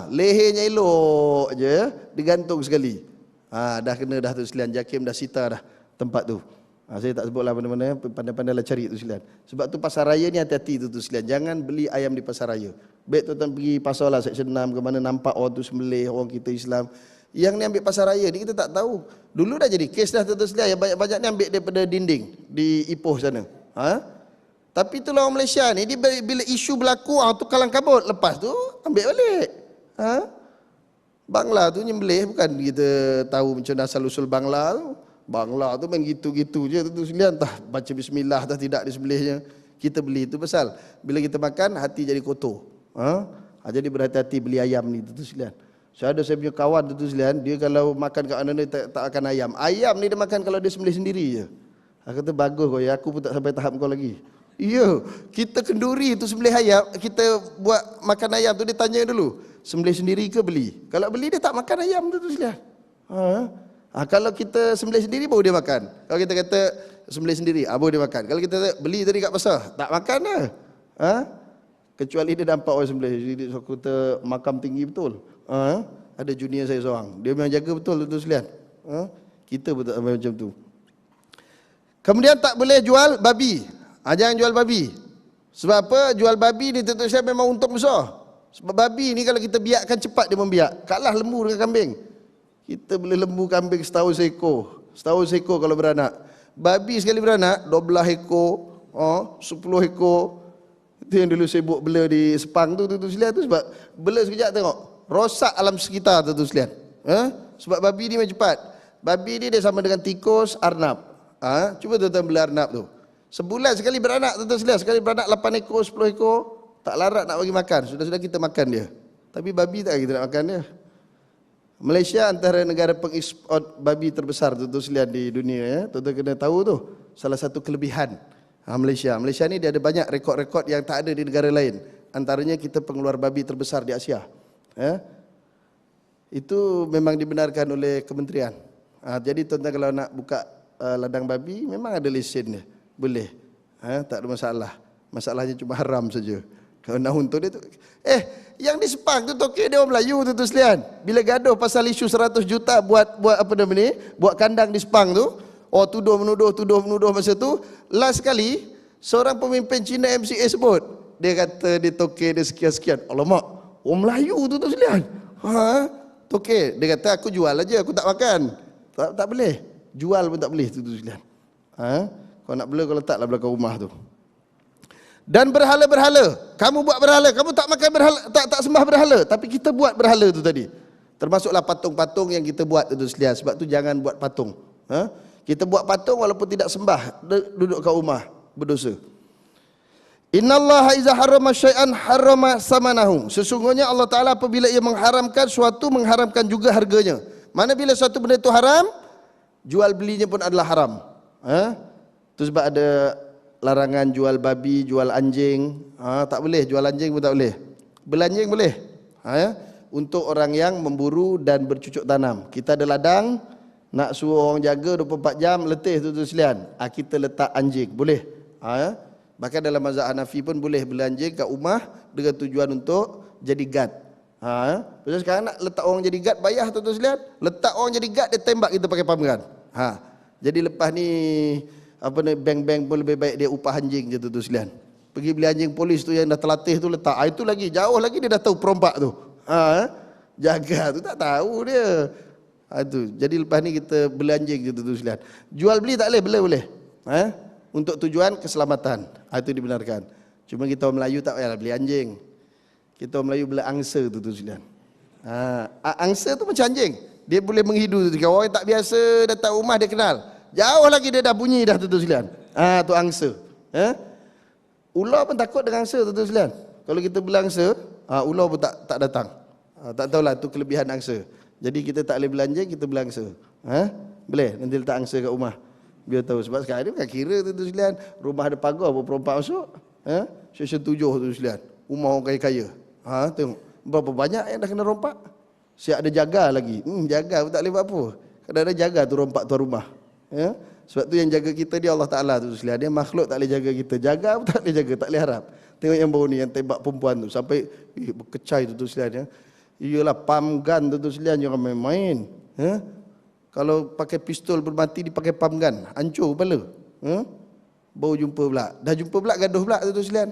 Lehernya elok je, digantung sekali. Dah kena dah tuan sekalian. JAKIM dah sita dah tempat tu. Saya tak sebutlah mana-mana, pandai-pandailah cari tu sekalian. Sebab tu pasar raya ni hati-hati tu sekalian. Jangan beli ayam di pasar raya. Baik tuan-tuan pergi pasar lah Seksyen 6 ke mana nampak orang tu sembelih, orang kita Islam. Yang ni ambil pasar raya ni kita tak tahu. Dulu dah jadi kes dah tuan-tuan sekalian. Yang banyak-banyak ni ambil daripada dinding di Ipoh sana. Tapi itulah orang Malaysia ni, dia bila isu berlaku, tu kalang kabut. Lepas tu ambil balik. Bangla tu nyembelih, bukan kita tahu macam asal usul Bangla tu. Bangla tu main gitu-gitu je tu sekalian, entah baca bismillah atau tidak disembelihnya. Kita beli itu pasal bila kita makan hati jadi kotor. Jadi berhati-hati beli ayam ni tu sekalian. Saya punya kawan tu sekalian, dia kalau makan kat mana ni tak akan ayam. Ayam ni dia makan kalau dia sembelih sendiri je. Aku kata bagus kau ya, aku pun tak sampai tahap kau lagi. Ya, kita kenduri tu sembelih ayam, kita buat makan ayam tu dia tanya dulu, sembelih sendiri ke beli? Kalau beli dia tak makan ayam tu sekalian. Kalau kita sembelih sendiri baru dia makan. Kalau kita kata sembelih sendiri, baru dia makan. Kalau kita beli tadi kat pasar, tak makan dah. Kecuali dia nampak orang sembelih. Jadi dia kata makam tinggi betul. Ada junior saya seorang. Dia memang jaga betul tu sekalian. Kita pun tak sampai macam tu. Kemudian tak boleh jual babi. Jangan jual babi. Sebab apa? Jual babi ni tentu saya memang untung besar. Sebab babi ni kalau kita biakkan cepat dia membiak. Kalah lembu dengan kambing. Kita boleh lembu kambing setahun seekor. Setahun seekor kalau beranak. Babi sekali beranak 12 ekor, 10 ekor. Itu yang dulu saya buat bela di Sepang tu sekalian tu, sebab bela sekejap tengok rosak alam sekitar tu sekalian. Sebab babi ni macam cepat. Babi ni dia sama dengan tikus, arnab. Cuba tuan-tuan bela arnab tu. Sebulan sekali beranak tuan-tuan sekalian. Sekali beranak 8 ekor, 10 ekor. Tak larat nak bagi makan. Sudah-sudah kita makan dia. Tapi babi tak kita nak makan dia. Malaysia antara negara pengeksport babi terbesar tuan-tuan sekalian di dunia ya. Tuan-tuan kena tahu tu. Salah satu kelebihan Malaysia. Malaysia ni dia ada banyak rekod-rekod yang tak ada di negara lain. Antaranya kita pengeluar babi terbesar di Asia. Itu memang dibenarkan oleh kementerian. Jadi tuan-tuan kalau nak buka ladang babi memang ada lesen dia. Boleh. Tak ada masalah. Masalahnya cuma haram saja. Kalau nak untung dia tu. Yang di Sepang tu tokek dia orang Melayu tu sekalian. Bila gaduh pasal isu 100 juta buat apa nama ni? Buat kandang di Sepang tu. Tuduh menuduh masa tu. Last kali seorang pemimpin Cina MCA sebut. Dia kata dia tokek dia sekian-sekian. Alamak, orang Melayu tu sekalian. Tokek. Dia kata aku jual aja, aku tak makan. Tak boleh. Jual pun tak boleh tu sekalian. Kau nak bela kau letaklah belakang rumah tu. Dan berhala-berhala. Kamu buat berhala, kamu tak makan berhala, tak sembah berhala, tapi kita buat berhala tu tadi. Termasuklah patung-patung yang kita buat tu sekalian. Sebab tu jangan buat patung. Kita buat patung walaupun tidak sembah, duduk kat rumah, berdosa. Innallaha iza harrama syai'an harrama samanahu. Sesungguhnya Allah Taala apabila ia mengharamkan suatu, mengharamkan juga harganya. Mana bila suatu benda itu haram, jual belinya pun adalah haram. Itu sebab ada larangan jual babi, jual anjing. Tak boleh, jual anjing pun tak boleh. Belanjing boleh. Untuk orang yang memburu dan bercucuk tanam. Kita ada ladang, nak suruh orang jaga 24 jam, letih tu sekalian. Kita letak anjing, boleh. Bahkan dalam mazhab Hanafi pun boleh belanjing kat rumah dengan tujuan untuk jadi guard. Pasal sekarang nak letak orang jadi guard, bayar tu sekalian. Letak orang jadi guard, dia tembak kita pakai pameran. Jadi lepas ni bank-bank pun lebih baik dia upah anjing je tu sekalian. Pergi beli anjing polis tu yang dah terlatih tu letak. Itu lagi jauh lagi dia dah tahu perompak tu. Jaga tu tak tahu dia. Jadi lepas ni kita beli anjing je tu sekalian. Jual beli tak boleh, bela boleh. untuk tujuan keselamatan. Itu dibenarkan. Cuma kita orang Melayu tak payahlah beli anjing. Kita orang Melayu beli angsa tu sekalian. Angsa tu macam anjing. Dia boleh menghidu tu. Orang yang tak biasa datang rumah dia kenal. Jauh lagi dia dah bunyi dah tu sekalian. Tu angsa. Ular pun takut dengan angsa tu sekalian. Kalau kita beli angsa, ular pun tak datang. Tak tahulah tu kelebihan angsa. Jadi kita tak boleh belanja, kita beli angsa. Boleh nanti letak angsa kat rumah. Biar tahu sebab sekarang ni bukan kira tu sekalian. Rumah ada pagar apa perompak masuk. Section 7 tu sekalian. Rumah orang kaya-kaya. Tengok berapa banyak yang dah kena rompak. Siap ada jaga lagi. Jaga pun tak boleh buat apa. Kadang-kadang jaga tu rompak tuan rumah. Sebab tu yang jaga kita dia Allah Ta'ala tu sekalian. Dia makhluk tak boleh jaga kita. Jaga pun tak boleh jaga, tak boleh harap. Tengok yang baru ni yang tembak perempuan tu sampai berkecai tu sekalian. Iyalah pump gun tu sekalian jangan main-main. Kalau pakai pistol bermati dipakai pump gun, hancur kepala. Baru jumpa pula. Dah jumpa pula gaduh pula tu sekalian.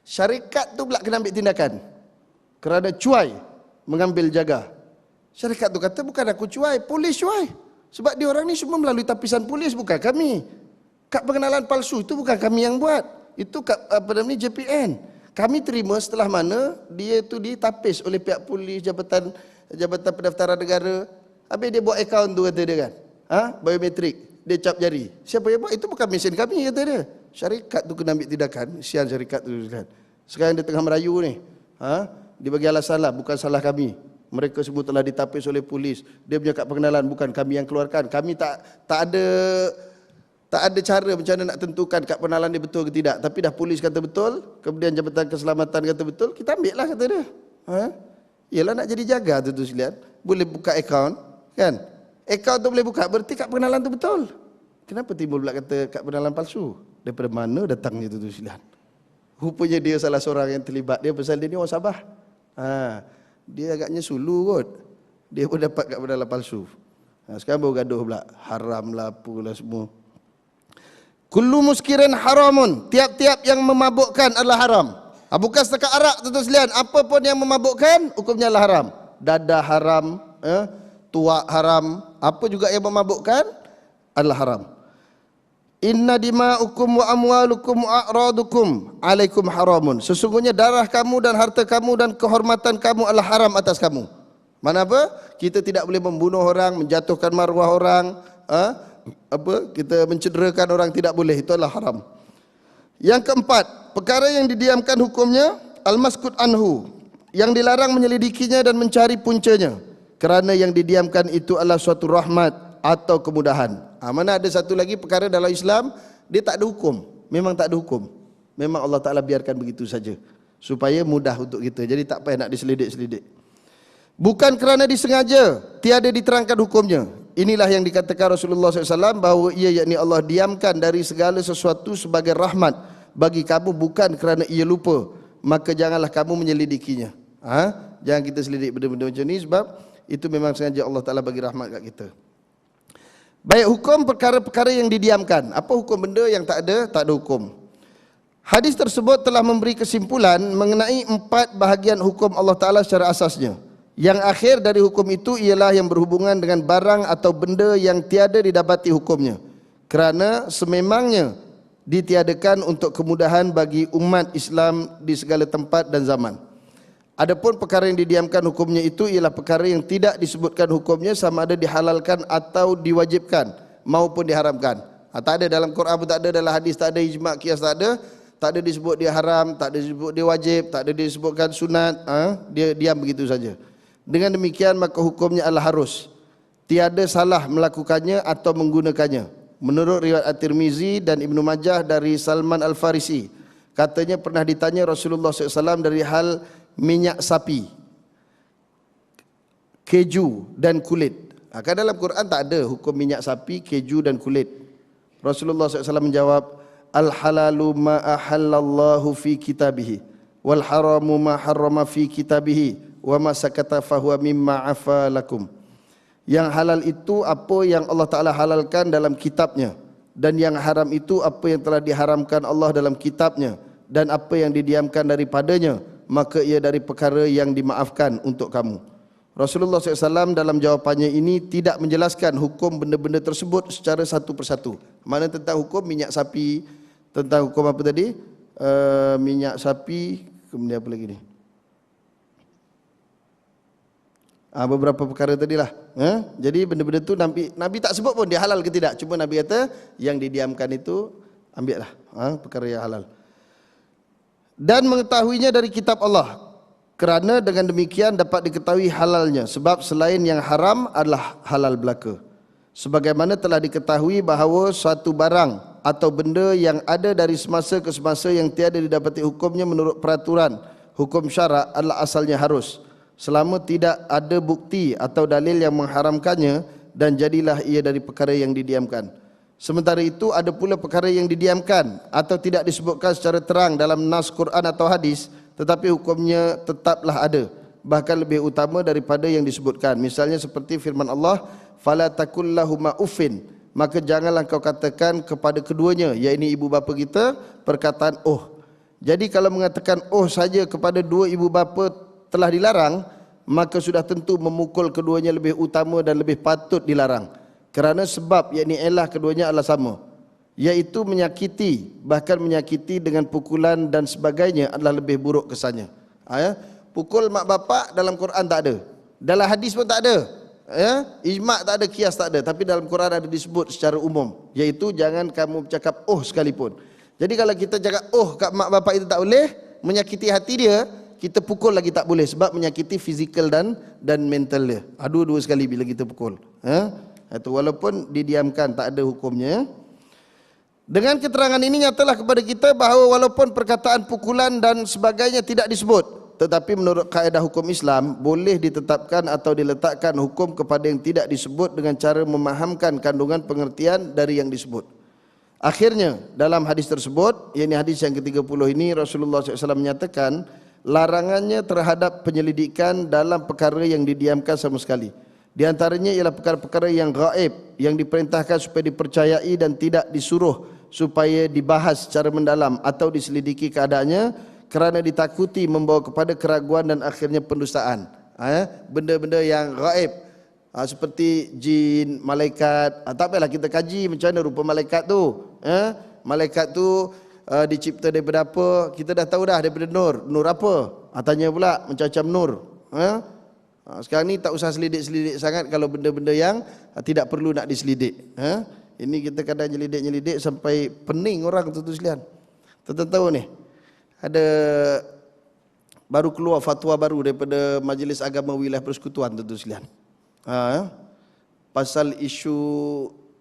Syarikat tu pula kena ambil tindakan. Kerana cuai mengambil jaga. Syarikat tu kata bukan aku cuai, polis cuai. Sebab dia orang ni semua melalui tapisan polis, bukan kami. Kad pengenalan palsu itu bukan kami yang buat. Itu kad JPN. Kami terima setelah mana dia tu ditapis oleh pihak polis, Jabatan Pendaftaran Negara. Habis dia buat akaun tu kata dia kan. Biometrik. Dia cap jari. Siapa yang buat? Itu bukan mesin kami kata dia. Syarikat tu kena ambil tindakan. Sian syarikat tu kan. Sekarang dia tengah merayu ni. Dia bagi alasan lah, bukan salah kami. Mereka semua telah ditapis oleh polis. Dia punya kad pengenalan bukan kami yang keluarkan. Kami tak ada cara macam mana nak tentukan kad pengenalan dia betul ke tidak. Tapi dah polis kata betul, kemudian Jabatan Keselamatan kata betul, kita ambil lah kata dia. Yalah nak jadi jaga tu sekalian. Boleh buka akaun kan. Akaun tu boleh buka, berarti kad pengenalan tu betul. Kenapa timbul pula kata kad pengenalan palsu? Daripada mana datangnya tu sekalian? Rupanya dia salah seorang yang terlibat. Dia pasal dia ni orang Sabah. Dia agaknya sulu kot. Dia pun dapat kad pengenalan palsu. Sekarang baru gaduh pula. Haram lah apalah semua. Kullu muskirin haramun. Tiap-tiap yang memabukkan adalah haram. Bukan setakat arak tu sekalian. Apa pun yang memabukkan, hukumnya adalah haram. Dadah haram, tuak haram, apa juga yang memabukkan adalah haram. Inna dima'ukum wa amwalukum wa a'radukum alaikum haramun. Sesungguhnya darah kamu dan harta kamu dan kehormatan kamu adalah haram atas kamu. Mana apa? Kita tidak boleh membunuh orang, menjatuhkan maruah orang, kita mencederakan orang, tidak boleh. Itu adalah haram. Yang keempat, perkara yang didiamkan hukumnya al-maskut anhu, yang dilarang menyelidikinya dan mencari puncanya, kerana yang didiamkan itu adalah suatu rahmat atau kemudahan. Mana ada satu lagi perkara dalam Islam, dia tak ada hukum. Memang tak ada hukum. Memang Allah Ta'ala biarkan begitu saja. Supaya mudah untuk kita. Jadi tak payah nak diselidik-selidik. Bukan kerana disengaja, tiada diterangkan hukumnya. Inilah yang dikatakan Rasulullah SAW, bahawa ia yakni Allah diamkan dari segala sesuatu sebagai rahmat bagi kamu, bukan kerana ia lupa. Maka janganlah kamu menyelidikinya. Jangan kita selidik benda-benda macam ni, sebab itu memang sengaja Allah Ta'ala bagi rahmat kat kita. Baik, hukum perkara-perkara yang didiamkan. Apa hukum benda yang tak ada hukum. Hadis tersebut telah memberi kesimpulan mengenai 4 bahagian hukum Allah Ta'ala secara asasnya. Yang akhir dari hukum itu ialah yang berhubungan dengan barang atau benda yang tiada didapati hukumnya, kerana sememangnya ditiadakan untuk kemudahan bagi umat Islam di segala tempat dan zaman. Adapun perkara yang didiamkan hukumnya itu ialah perkara yang tidak disebutkan hukumnya, sama ada dihalalkan atau diwajibkan maupun diharamkan. Tak ada dalam Quran pun tak ada, dalam hadis tak ada, ijma' qiyas tak ada disebut dia haram, tak ada disebut dia wajib, tak ada disebutkan sunat. Dia diam begitu saja. Dengan demikian maka hukumnya adalah harus. Tiada salah melakukannya atau menggunakannya. Menurut riwayat At-Tirmizi dan Ibnu Majah dari Salman Al-Farisi, katanya pernah ditanya Rasulullah SAW dari hal minyak sapi, keju dan kulit. Kan dalam Quran tak ada hukum minyak sapi, keju dan kulit. Rasulullah SAW menjawab, al-halalu ma ahallallahu fi kitabihi, wal haramu ma harrama fi kitabihi, wa ma sakata fahuwa mimma afa lakum. Yang halal itu apa yang Allah Ta'ala halalkan dalam kitabnya, dan yang haram itu apa yang telah diharamkan Allah dalam kitabnya, dan apa yang didiamkan daripadanya, maka ia dari perkara yang dimaafkan untuk kamu. Rasulullah SAW dalam jawapannya ini tidak menjelaskan hukum benda-benda tersebut secara satu persatu. Mana tentang hukum minyak sapi, tentang hukum apa tadi? Minyak sapi, kemudian apa lagi ni? Beberapa perkara tadilah. Jadi benda-benda tu Nabi tak sebut pun dia halal ke tidak. Cuma Nabi kata yang didiamkan itu ambil lah perkara yang halal. Dan mengetahuinya dari kitab Allah. Kerana dengan demikian dapat diketahui halalnya. Sebab selain yang haram adalah halal belaka. Sebagaimana telah diketahui bahawa suatu barang atau benda yang ada dari semasa ke semasa yang tiada didapati hukumnya menurut peraturan hukum syarak adalah asalnya harus. Selama tidak ada bukti atau dalil yang mengharamkannya dan jadilah ia dari perkara yang didiamkan. Sementara itu ada pula perkara yang didiamkan atau tidak disebutkan secara terang dalam nas Quran atau hadis, tetapi hukumnya tetaplah ada, bahkan lebih utama daripada yang disebutkan. Misalnya seperti firman Allah, fala takul lahuma uffin, maka janganlah kau katakan kepada keduanya, iaitu ibu bapa kita, perkataan oh. Jadi kalau mengatakan oh saja kepada dua ibu bapa telah dilarang, maka sudah tentu memukul keduanya lebih utama dan lebih patut dilarang. Kerana sebab yakni elah keduanya adalah sama, iaitu menyakiti, bahkan menyakiti dengan pukulan dan sebagainya adalah lebih buruk kesannya. Pukul mak bapak dalam Quran tak ada, dalam hadis pun tak ada, ijma' tak ada, kias tak ada, tapi dalam Quran ada disebut secara umum, iaitu jangan kamu bercakap oh sekalipun. Jadi kalau kita cakap oh kat mak bapak itu tak boleh, menyakiti hati dia, kita pukul lagi tak boleh sebab menyakiti fizikal dan mental dia. Dua-dua sekali bila kita pukul. Itu walaupun didiamkan tak ada hukumnya. Dengan keterangan ini nyatalah kepada kita bahawa walaupun perkataan pukulan dan sebagainya tidak disebut, tetapi menurut kaedah hukum Islam boleh ditetapkan atau diletakkan hukum kepada yang tidak disebut dengan cara memahamkan kandungan pengertian dari yang disebut. Akhirnya dalam hadis tersebut, yakni hadis yang ke-30 ini, Rasulullah SAW menyatakan larangannya terhadap penyelidikan dalam perkara yang didiamkan sama sekali. Di antaranya ialah perkara-perkara yang gaib, yang diperintahkan supaya dipercayai dan tidak disuruh supaya dibahas secara mendalam atau diselidiki keadaannya kerana ditakuti membawa kepada keraguan dan akhirnya pendustaan. Benda-benda yang gaib, seperti jin, malaikat, tak payahlah kita kaji macam mana rupa malaikat tu. Malaikat tu dicipta daripada apa? Kita dah tahu dah, daripada nur. Nur apa? Tanya pula macam-macam nur. Sekarang ni tak usah selidik-selidik sangat kalau benda-benda yang tidak perlu nak diselidik. Ini kita kadang nyelidik-nyelidik sampai pening orang tu sekalian. Tuan-tuan tahu ni, ada baru keluar fatwa baru daripada Majlis Agama Wilayah Persekutuan tuan-tuan sekalian. Pasal isu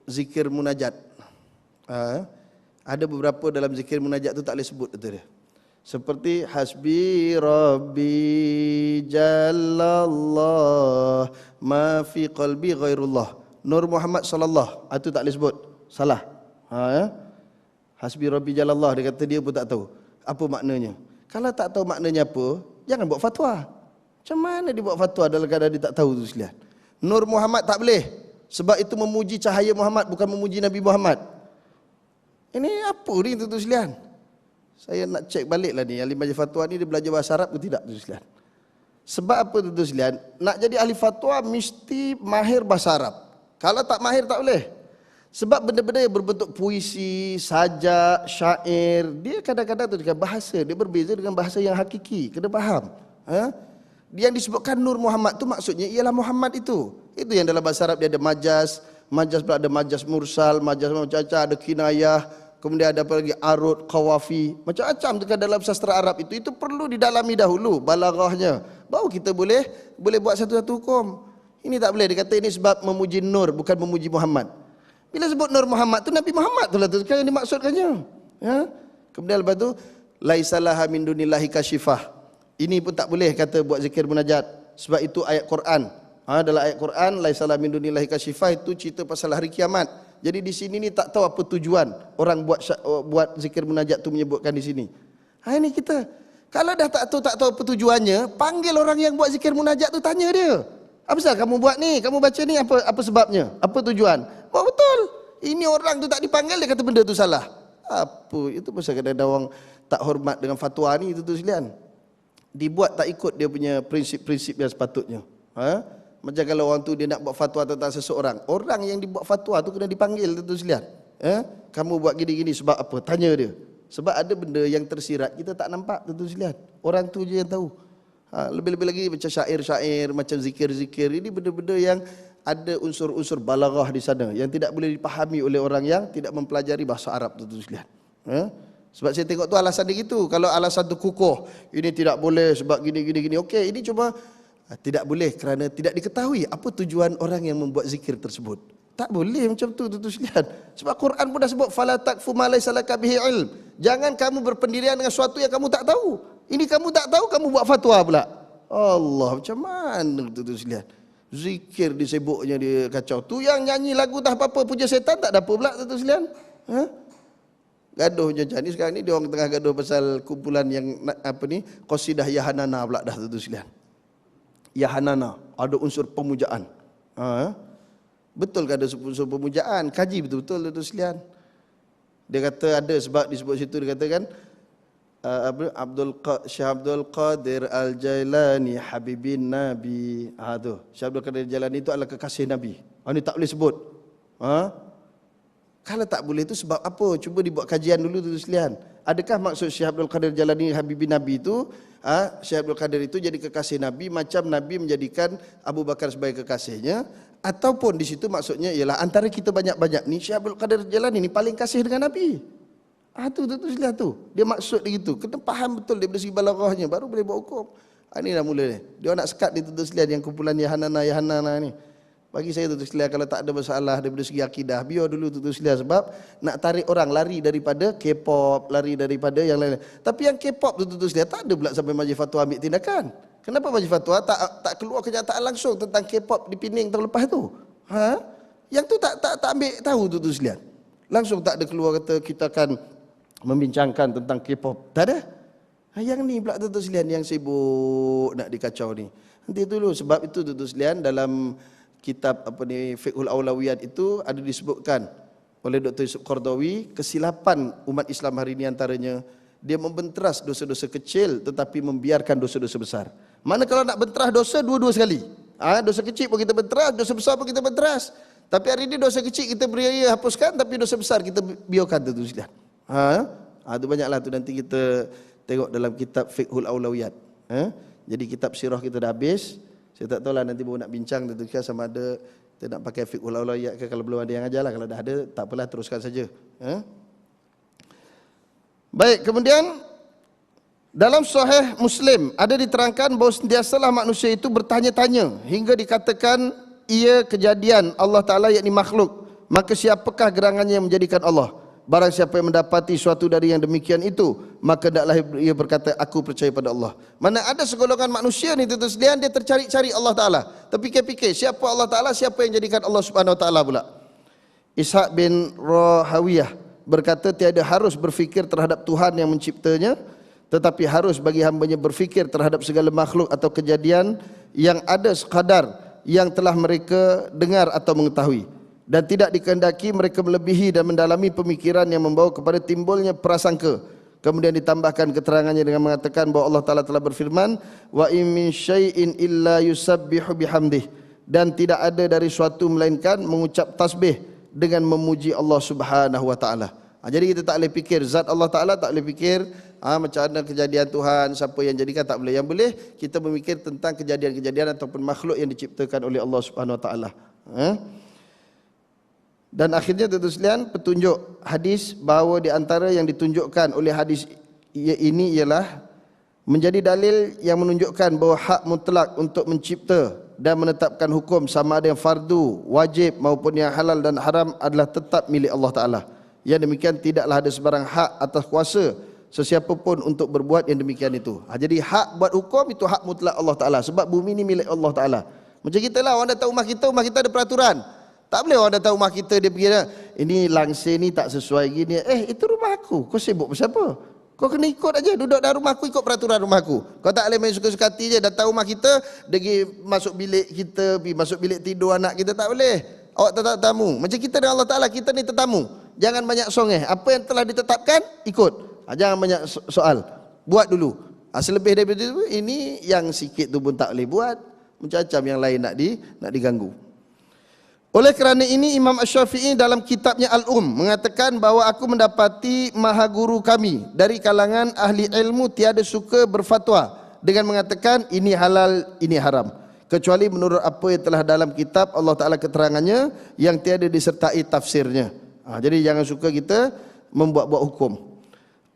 zikir munajat. Ada beberapa dalam zikir munajat tu tak boleh sebut kata dia. Seperti hasbi rabbi jallallah ma fi qalbi ghairullah. Nur Muhammad sallallahu, itu tak boleh sebut. Salah. Hasbi rabbi jallallah, dia kata dia pun tak tahu apa maknanya. Kalau tak tahu maknanya apa, jangan buat fatwa. Macam mana dia buat fatwa dalam keadaan dia tak tahu tu sekalian. Nur Muhammad tak boleh, sebab itu memuji cahaya Muhammad, bukan memuji Nabi Muhammad. Ini apa ni tu sekalian? Saya nak cek balik lah ni, ahli majlis fatwa ni dia belajar bahasa Arab ke tidak tu sekalian. Sebab apa tu sekalian? Nak jadi ahli fatwa mesti mahir bahasa Arab. Kalau tak mahir tak boleh. Sebab benda-benda yang berbentuk puisi, sajak, syair, dia kadang-kadang tu dengan bahasa dia berbeza dengan bahasa yang hakiki. Kena faham. Dia yang disebutkan Nur Muhammad tu maksudnya ialah Muhammad itu. Itu yang dalam bahasa Arab dia ada majaz, majaz pula ada majaz mursal, majaz macam-macam, ada kinayah, kemudian ada apa lagi, arud, qawafi, macam-macam dekat dalam sastra Arab itu perlu didalami dahulu balaghahnya, baru kita boleh buat satu-satu hukum. Ini tak boleh, dia kata ini sebab memuji Nur bukan memuji Muhammad. Bila sebut Nur Muhammad tu Nabi Muhammad tu lah tu yang dimaksudkannya. Kemudian lepas tu laisalaha min dunillahi kasyifah. Ini pun tak boleh kata buat zikir munajat sebab itu ayat Quran. Dalam ayat Quran laisalaha min dunillahi kasyifah itu cerita pasal hari kiamat. Jadi di sini ni tak tahu apa tujuan orang buat zikir munajat tu menyebutkan di sini. Ini kita kalau dah tak tahu apa tujuannya, panggil orang yang buat zikir munajat tu, tanya dia. Apa sebab kamu buat ni? Kamu baca ni apa sebabnya? Apa tujuan? Oh betul. Ini orang tu tak dipanggil, dia kata benda tu salah. Apa? Itu pasal kadang-kadang orang tak hormat dengan fatwa ni tu sekalian. Dibuat tak ikut dia punya prinsip-prinsip yang sepatutnya. Ha? Macam kalau orang tu dia nak buat fatwa tentang seseorang, orang yang dibuat fatwa tu kena dipanggil tuan-tuan sekalian. Kamu buat gini-gini sebab apa? Tanya dia. Sebab ada benda yang tersirat kita tak nampak tuan-tuan sekalian. Orang tu je yang tahu. Lebih-lebih lagi macam syair-syair, macam zikir-zikir, ini benda-benda yang ada unsur-unsur balaghah di sana yang tidak boleh dipahami oleh orang yang tidak mempelajari bahasa Arab tuan-tuan sekalian. Sebab saya tengok tu alasan dia gitu. Kalau alasan tu kukuh, ini tidak boleh sebab gini-gini. Okey, ini cuma tidak boleh kerana tidak diketahui apa tujuan orang yang membuat zikir tersebut. Tak boleh macam tu tuan-tuan sekalian. Sebab Quran pun dah sebut fala taqfu ma laysa laka bihi ilm. Jangan kamu berpendirian dengan sesuatu yang kamu tak tahu. Ini kamu tak tahu, kamu buat fatwa pula. Allah, macam mana tuan-tuan sekalian? Zikir disebutnya dia kacau. Tu yang nyanyi lagu tak apa-apa puja setan tak ada apa pula tuan-tuan sekalian. Gaduh macam ni sekarang ni dia orang tengah gaduh pasal kumpulan yang qasidah Yahanana pula dah tuan-tuan sekalian. Yahanana ada unsur pemujaan. Betul ke ada unsur pemujaan? Kaji betul-betul tuan-tuan sekalian. Dia kata ada sebab disebut situ dia katakan Syekh Abdul Qadir Al-Jailani Habibin Nabi. Tu Syekh Abdul Qadir Al-Jailani itu adalah kekasih Nabi. Ini tak boleh sebut. Kalau tak boleh itu sebab apa? Cuba dibuat kajian dulu tuan-tuan sekalian. Adakah maksud Syekh Abdul Qadir Al-Jailani Habibin Nabi itu Syekh Abdul Qadir itu jadi kekasih Nabi macam Nabi menjadikan Abu Bakar sebagai kekasihnya, ataupun di situ maksudnya ialah antara kita banyak-banyak ni Syekh Abdul Qadir Al-Jailani ni paling kasih dengan Nabi. Tu sekalian tu. Dia maksud dia gitu. Kena faham betul daripada segi balaghahnya baru boleh buat hukum. Ini dah mula ni. Dia nak sekat ni tuan-tuan sekalian yang kumpulan Yahanana ni. Bagi saya tuan-tuan sekalian kalau tak ada masalah daripada segi akidah, biar dulu tuan-tuan sekalian sebab nak tarik orang lari daripada K-pop, lari daripada yang lain. Tapi yang K-pop tuan-tuan sekalian tak ada pula sampai majlis fatwa ambil tindakan. Kenapa majlis fatwa tak keluar kenyataan langsung tentang K-pop di Pening tahun lepas tu? Yang tu tak ambil tahu tuan-tuan sekalian. Langsung tak ada keluar kata kita akan membincangkan tentang K-pop. Tak ada. Yang ni pula tuan-tuan sekalian yang sibuk nak dikacau ni. Nanti dulu sebab itu tuan-tuan sekalian dalam kitab Fiqhul Aulawiyat itu ada disebutkan oleh Dr. Yusuf Qardawi kesilapan umat Islam hari ini antaranya dia membenteras dosa-dosa kecil tetapi membiarkan dosa-dosa besar. Mana kalau nak benteras dosa dua-dua sekali. Dosa kecil pun kita benteras, dosa besar pun kita benteras. Tapi hari ini dosa kecil kita beri hapuskan, tapi dosa besar kita biarkan tuan-tuan sekalian. Itu banyaklah tu nanti kita tengok dalam kitab Fiqhul Aulawiyat. Jadi kitab sirah kita dah habis. Saya tak tahulah nanti baru nak bincang tentukan sama ada kita nak pakai Fiqhul Aulawiyat ke, kalau belum ada yang ajarlah. Kalau dah ada tak apalah, teruskan saja. Baik, kemudian dalam Sahih Muslim ada diterangkan bahawa sentiasalah manusia itu bertanya-tanya hingga dikatakan ia kejadian Allah Ta'ala yakni makhluk. Maka siapakah gerangannya yang menjadikan Allah? Barang siapa yang mendapati suatu dari yang demikian itu, maka hendaklah ia berkata, aku percaya pada Allah. Mana ada segolongan manusia ni tuan-tuan sekalian, dia tercari-cari Allah Ta'ala. Terfikir-fikir, siapa Allah Ta'ala, siapa yang jadikan Allah Subhanahu Wa Ta'ala pula. Ishaq bin Rahawiyah berkata, tiada harus berfikir terhadap Tuhan yang menciptanya, tetapi harus bagi hambanya berfikir terhadap segala makhluk atau kejadian yang ada sekadar yang telah mereka dengar atau mengetahui. Dan tidak dikehendaki mereka melebihi dan mendalami pemikiran yang membawa kepada timbulnya prasangka. Kemudian ditambahkan keterangannya dengan mengatakan bahawa Allah Ta'ala telah berfirman, wa in min syai'in illa yusabbihu bihamdih, dan tidak ada dari suatu melainkan mengucap tasbih dengan memuji Allah Subhanahu Wa Ta'ala. Jadi kita tak boleh fikir zat Allah Ta'ala, tak boleh fikir macam mana kejadian Tuhan, siapa yang jadikan, tak boleh. Yang boleh kita memikir tentang kejadian-kejadian ataupun makhluk yang diciptakan oleh Allah Subhanahu Wa Ta'ala. Dan akhirnya tuan-tuan sekalian, petunjuk hadis bahawa di antara yang ditunjukkan oleh hadis ini ialah menjadi dalil yang menunjukkan bahawa hak mutlak untuk mencipta dan menetapkan hukum sama ada yang fardu, wajib maupun yang halal dan haram adalah tetap milik Allah Ta'ala. Yang demikian tidaklah ada sebarang hak atas kuasa sesiapa pun untuk berbuat yang demikian itu. Jadi hak buat hukum itu hak mutlak Allah Ta'ala, sebab bumi ini milik Allah Ta'ala. Macam kita lah, orang datang rumah kita ada peraturan. Tak boleh orang datang rumah kita dia pergi, ini langsir ni tak sesuai gini. Itu rumah aku, kau sibuk pasal apa? Kau kena ikut aja, duduk dalam rumah aku, ikut peraturan rumah aku. Kau tak boleh main suka-suka hati je, datang rumah kita, dia pergi masuk bilik kita, pergi masuk bilik tidur anak kita, tak boleh. Awak tetap tamu. Macam kita dengan Allah Ta'ala, kita ni tetamu. Jangan banyak songeh. Apa yang telah ditetapkan, ikut. Jangan banyak soal. Buat dulu. Selebih daripada itu, ini yang sikit tu pun tak boleh buat. macam-macam yang lain nak diganggu. Oleh kerana ini Imam Asy-Syafi'i dalam kitabnya mengatakan bahawa aku mendapati maha guru kami dari kalangan ahli ilmu tiada suka berfatwa dengan mengatakan ini halal, ini haram, kecuali menurut apa yang telah dalam kitab Allah Ta'ala keterangannya yang tiada disertai tafsirnya. Jadi jangan suka kita membuat-buat hukum.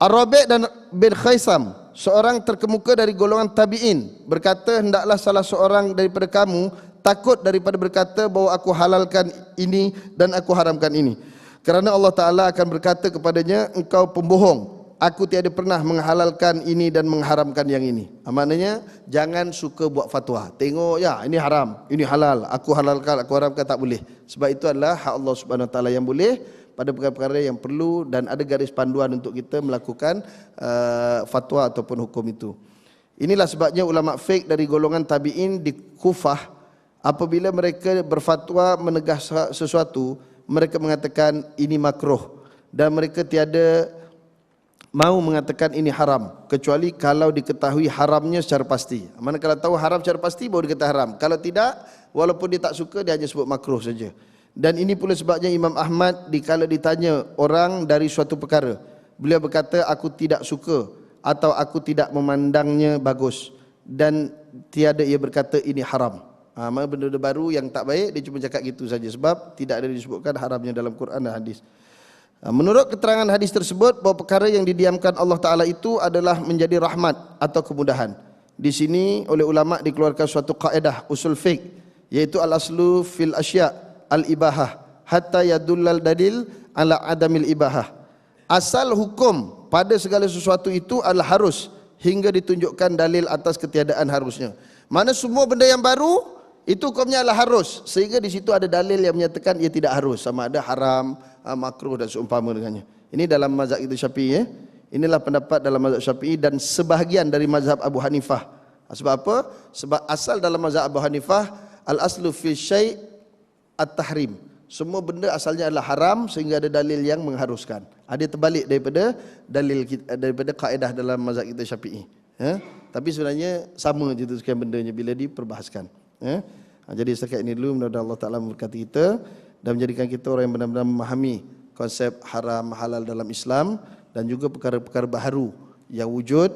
Ar-Rabi' dan bin Khaisam, seorang terkemuka dari golongan tabi'in, berkata, hendaklah salah seorang daripada kamu takut daripada berkata bahawa aku halalkan ini dan aku haramkan ini, kerana Allah Ta'ala akan berkata kepadanya, engkau pembohong, aku tiada pernah menghalalkan ini dan mengharamkan yang ini. Maknanya jangan suka buat fatwa, tengok ya ini haram, ini halal, aku halalkan, aku haramkan, tak boleh. Sebab itu adalah hak Allah Subhanahu Wa Ta'ala yang boleh pada perkara-perkara yang perlu, dan ada garis panduan untuk kita melakukan fatwa ataupun hukum itu. Inilah sebabnya ulama fiqh dari golongan tabi'in di Kufah, apabila mereka berfatwa menegah sesuatu, mereka mengatakan ini makruh, dan mereka tiada mau mengatakan ini haram, kecuali kalau diketahui haramnya secara pasti. Manakala tahu haram secara pasti baru dikata haram. Kalau tidak, walaupun dia tak suka, dia hanya sebut makruh saja. Dan ini pula sebabnya Imam Ahmad dikala ditanya orang dari suatu perkara, beliau berkata aku tidak suka atau aku tidak memandangnya bagus, dan tiada ia berkata ini haram. Mana benda-benda baru yang tak baik, dia cuma cakap gitu saja, sebab tidak ada disebutkan haramnya dalam Quran dan hadis. Menurut keterangan hadis tersebut, bahawa perkara yang didiamkan Allah Ta'ala itu adalah menjadi rahmat atau kemudahan. Di sini oleh ulama dikeluarkan suatu kaedah usul fiqh, iaitu al-aslu fil asya' al-ibahah hatta yadullal dalil ala adamil ibahah. Asal hukum pada segala sesuatu itu adalah harus, hingga ditunjukkan dalil atas ketiadaan harusnya. Mana semua benda yang baru itu hukumnya adalah harus, sehingga di situ ada dalil yang menyatakan ia tidak harus, sama ada haram, makruh dan seumpama dengannya. Ini dalam mazhab itu Syafi'i. Inilah pendapat dalam mazhab Syafi'i dan sebahagian dari mazhab Abu Hanifah. Sebab apa? Sebab asal dalam mazhab Abu Hanifah, al-aslu fi syai' at-tahrim. Semua benda asalnya adalah haram sehingga ada dalil yang mengharuskan. Ada terbalik daripada dalil daripada kaedah dalam mazhab kita Syafi'i. Tapi sebenarnya sama je tu sekian bendanya bila diperbahaskan. Jadi setakat ini dulu, mudah-mudahan Allah Ta'ala memberkati kita dan menjadikan kita orang yang benar-benar memahami konsep haram halal dalam Islam, dan juga perkara-perkara baharu yang wujud,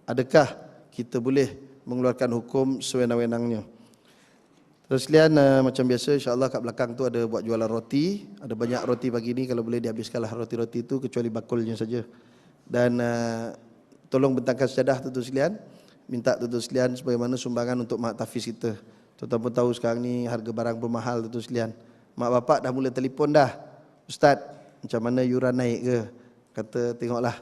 adakah kita boleh mengeluarkan hukum sewenang-wenangnya. Terus sekalian, macam biasa insya-Allah kat belakang tu ada buat jualan roti, ada banyak roti pagi ni, kalau boleh dihabiskanlah roti-roti itu kecuali bakulnya saja. Dan tolong bentangkan sejadah tuan-tuan sekalian, minta tuan-tuan sekalian sebagaimana sumbangan untuk mak tahfiz kita. Tuan-tuan pun tahu sekarang ni harga barang pun mahal tuan-tuan sekalian. Mak bapak dah mula telefon dah, Ustaz macam mana yuran naik ke? Kata tengoklah,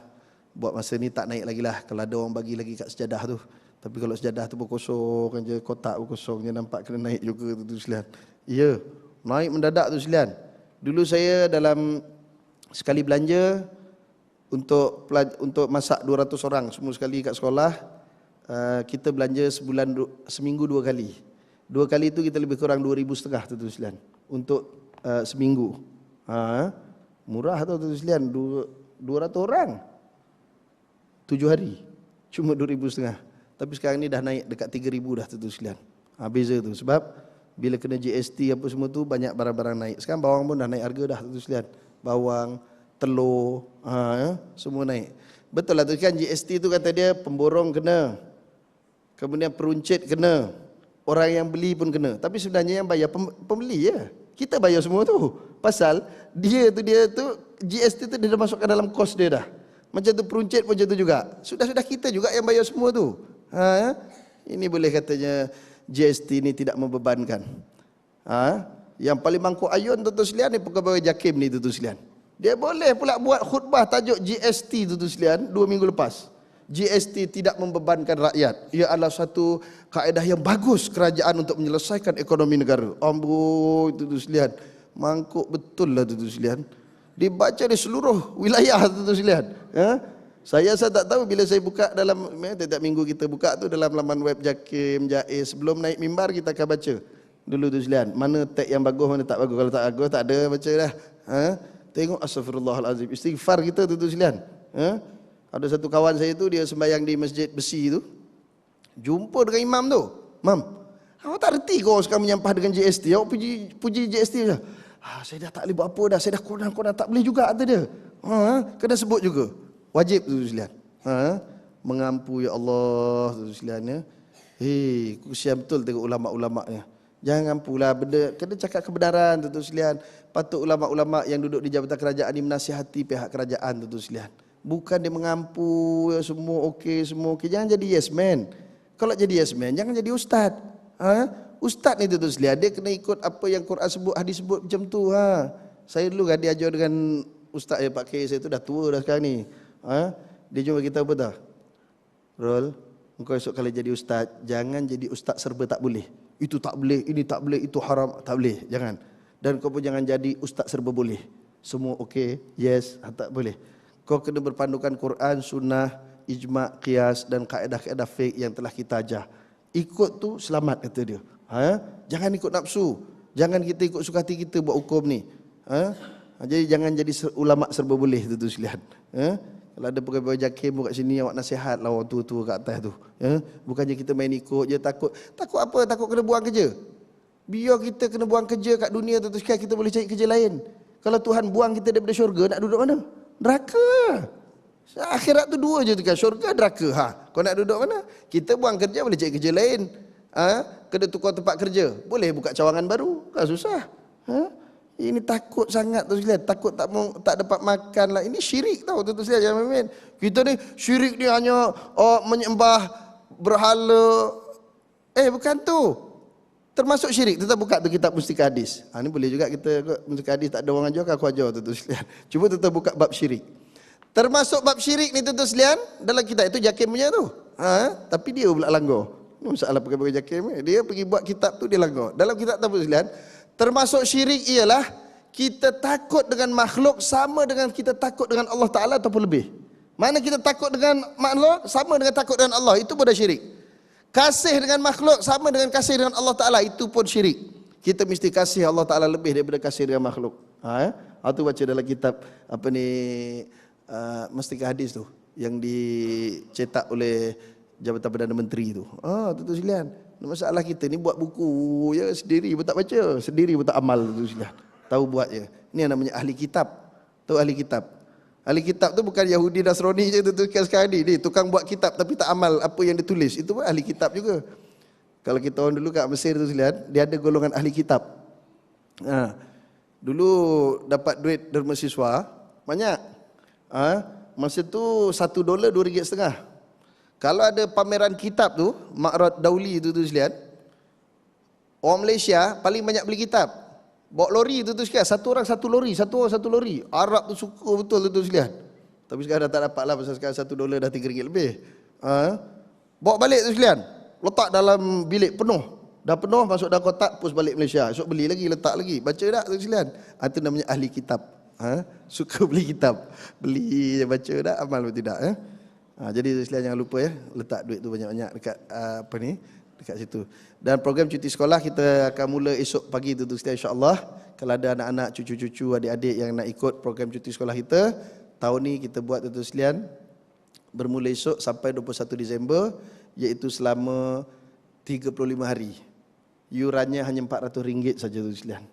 buat masa ni tak naik lagi lah, kalau ada orang bagi lagi kat sejadah tu. Tapi kalau sejadah tu berkosong je, kotak berkosong je, nampak kena naik juga tuan-tuan sekalian. Ya, naik mendadak tu sekalian. Dulu saya dalam sekali belanja untuk masak 200 orang semua sekali kat sekolah, kita belanja seminggu 2 kali. 2 kali itu kita lebih kurang 2,500 tuan-tuan sekalian untuk seminggu. Murah tu tuan-tuan sekalian, 200 orang 7 hari cuma 2,500. Tapi sekarang ni dah naik dekat 3,000 dah tuan-tuan sekalian. Beza tu sebab bila kena GST apa semua tu banyak barang-barang naik. Sekarang bawang pun dah naik harga dah tuan-tuan sekalian. Bawang, telur, semua naik. Betul lah tu kan, GST tu kata dia pemborong kena, kemudian peruncit kena, orang yang beli pun kena. Tapi sebenarnya yang bayar pembeli ya. Kita bayar semua tu. Pasal dia tu GST tu dia dah masukkan dalam kos dia dah. Macam tu peruncit pun macam tu juga. Sudah-sudah kita juga yang bayar semua tu. Ini boleh katanya GST ni tidak membebankan. Yang paling mangkuk ayun tuan-tuan sekalian ni pegawai JAKIM ni tuan-tuan sekalian. Dia boleh pula buat khutbah tajuk GST tuan-tuan sekalian 2 minggu lepas. GST tidak membebankan rakyat. Ia adalah satu kaedah yang bagus kerajaan untuk menyelesaikan ekonomi negara. Amboi tuan-tuan sekalian, mangkuk betul lah tuan-tuan sekalian. Dibaca di seluruh wilayah tuan-tuan sekalian. Saya tak tahu bila saya buka dalam tiap minggu kita buka tu dalam laman web JAKIM, JAIS, sebelum naik mimbar kita akan baca dulu tu sekalian. Mana tag yang bagus, mana tak bagus. Kalau tak bagus tak ada baca dah. Tengok astagfirullahalazim, istighfar kita tuan-tuan sekalian. Ada satu kawan saya tu dia sembahyang di masjid besi tu. Jumpa dengan imam tu. Mam, Awak tak reti kau sekarang menyampah dengan GST. Awak puji GST je. Saya dah tak boleh buat apa dah. Saya dah korang tak boleh juga kata dia. Kena sebut juga. Wajib tu sekalian. Mengampu ya Allah tu sekalian ya. Kesian betul tengok ulama-ulama'nya. Jangan pula benda, kena cakap kebenaran tu sekalian. Patut ulama-ulama yang duduk di jabatan kerajaan ni menasihati pihak kerajaan tu sekalian. Bukan dia mengampu ya, semua okey. Jangan jadi yes man. Kalau jadi yes man, jangan jadi ustaz. Ustaz ni tu sekalian, dia kena ikut apa yang Quran sebut, hadis sebut macam tu. Saya dulu kan diajar dengan ustaz Pak K, saya tu dah tua dah sekarang ni. Dia jumpa kita apa dah? Rol, engkau esok kali jadi ustaz, jangan jadi ustaz serba tak boleh. Itu tak boleh, ini tak boleh, itu haram, tak boleh, jangan. Dan kau pun jangan jadi ustaz serba boleh. Semua okey, yes, tak boleh. Kau kena berpandukan Quran, sunnah, ijma', qiyas dan kaedah-kaedah fiqh yang telah kita ajar. Ikut tu selamat kata dia. Jangan ikut nafsu. Jangan kita ikut suka hati kita buat hukum ni. Jadi jangan jadi ulama serba boleh tu sekalian. Kalau ada pegawai JAKIM kat sini, awak nasihat lah orang tua-tua kat atas tu. Bukannya kita main ikut je, takut. Takut apa? Takut kena buang kerja. Biar kita kena buang kerja kat dunia tu sekalian, kita boleh cari kerja lain. Kalau Tuhan buang kita daripada syurga, nak duduk mana? Neraka. Akhirat tu dua je tu kan, syurga, neraka. Kau nak duduk mana? Kita buang kerja, boleh cari kerja lain. Kena tukar tempat kerja, boleh buka cawangan baru. Tak susah. Ini takut sangat tu sekalian, takut tak dapat makan lah. Ini syirik tau tu sekalian, jangan main-main. Kita ni syirik ni hanya menyembah berhala. Bukan tu. Termasuk syirik, tetap buka tu kitab Mustika Hadis. Ni boleh juga kita Mustika Hadis tak ada orang ajar, aku ajar tu sekalian. Cuba tetap buka bab syirik. Termasuk bab syirik ni tu sekalian, dalam kitab itu JAKIM punya tu. Tapi dia pula langgar. Ini masalah pegawai JAKIM. Dia pergi buat kitab tu, dia langgar. Dalam kitab tu sekalian, termasuk syirik ialah kita takut dengan makhluk sama dengan kita takut dengan Allah Ta'ala ataupun lebih. Mana kita takut dengan makhluk sama dengan takut dengan Allah, itu pun dah syirik. Kasih dengan makhluk sama dengan kasih dengan Allah Ta'ala, itu pun syirik. Kita mesti kasih Allah Ta'ala lebih daripada kasih dengan makhluk. Itu baca dalam kitab Mustika Hadis tu, yang dicetak oleh Jabatan Perdana Menteri tu. Tu sekalian. Masalah kita ni buat buku ya sendiri pun tak baca, sendiri pun tak amal tu sekalian. Tahu buat je. Ini yang namanya ahli kitab. Tahu ahli kitab. Ahli kitab tu bukan Yahudi Nasrani je tu sekarang ni. Dia tukang buat kitab tapi tak amal apa yang ditulis. Itu pun ahli kitab juga. Kalau kita orang dulu kat Mesir tu sekalian, dia ada golongan ahli kitab. Dulu dapat duit derma siswa banyak. Masa tu $1 RM2.50. Kalau ada pameran kitab tu, Ma'rad Dauli tu sekalian, orang Malaysia paling banyak beli kitab. Bawa lori tu sekalian, satu orang satu lori. Arab tu suka betul tu sekalian. Tapi sekarang dah tak dapat lah, pasal sekarang $1 dah RM3 lebih. Bawa balik tu sekalian, letak dalam bilik penuh. Dah penuh, masuk dalam kotak, post balik Malaysia. Esok beli lagi, letak lagi. Baca tak tu sekalian? Itu namanya ahli kitab. Suka beli kitab. Beli, baca tak, amal atau tidak. Jadi sekalian jangan lupa ya, letak duit tu banyak-banyak dekat dekat situ. Dan program cuti sekolah kita akan mula esok pagi tu sekalian, insya-Allah. Kalau ada anak-anak, cucu-cucu, adik-adik yang nak ikut program cuti sekolah kita, tahun ni kita buat tu sekalian bermula esok sampai 21 Disember, iaitu selama 35 hari. Yurannya hanya RM400 saja tu sekalian.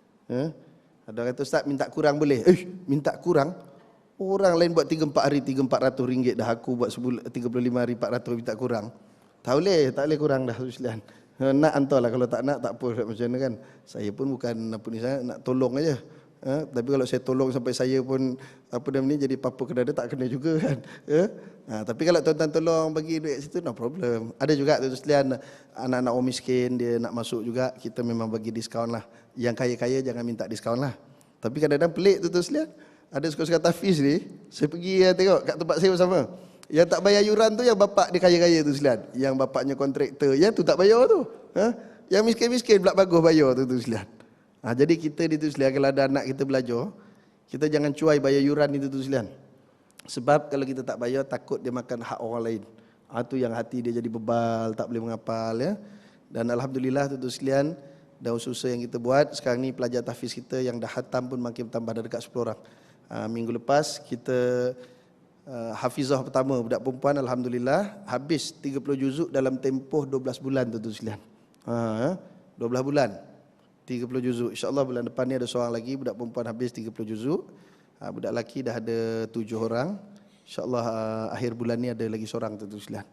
Ada orang kata, "Ustaz, minta kurang boleh?" Minta kurang? Orang lain buat 3-4 hari RM300 dah, aku buat sebulan 35 hari RM400 minta kurang. Tak boleh kurang dah sekalian. Nak hantarlah, kalau tak nak tak apa macam mana kan. Saya pun bukan apa ni, saya nak tolong aja. Tapi kalau saya tolong sampai saya pun apa nama ni jadi papa kedada tak kena juga kan. Tapi kalau tuan-tuan tolong bagi duit situ no problem. Ada juga tu sekalian anak-anak orang miskin dia nak masuk juga, kita memang bagi diskaun lah. Yang kaya-kaya jangan minta diskaun lah. Tapi kadang-kadang pelik tu sekalian. Ada sekolah Tafiz ni, saya pergi tengok kat tempat saya bersama. Yang tak bayar yuran tu yang bapak dia kaya-kaya tu sekalian. Yang bapaknya kontraktor, yang tu tak bayar tu. Yang miskin-miskin pula bagus bayar tu sekalian. Jadi kita di tu sekalian, kalau ada anak kita belajar, kita jangan cuai bayar yuran itu tu sekalian. Sebab kalau kita tak bayar, takut dia makan hak orang lain. Itu yang hati dia jadi bebal, tak boleh menghafal ya. Dan alhamdulillah tu sekalian, dan usaha yang kita buat, sekarang ni pelajar tahfiz kita yang dah khatam pun makin bertambah, dah dekat 10 orang. Minggu lepas kita hafizah pertama budak perempuan, alhamdulillah habis 30 juzuk dalam tempoh 12 bulan tu sekalian. 12 bulan 30 juzuk. InsyaAllah bulan depan ni ada seorang lagi budak perempuan habis 30 juzuk. Budak lelaki dah ada 7 orang. InsyaAllah akhir bulan ni ada lagi seorang tuan-tuan sekalian.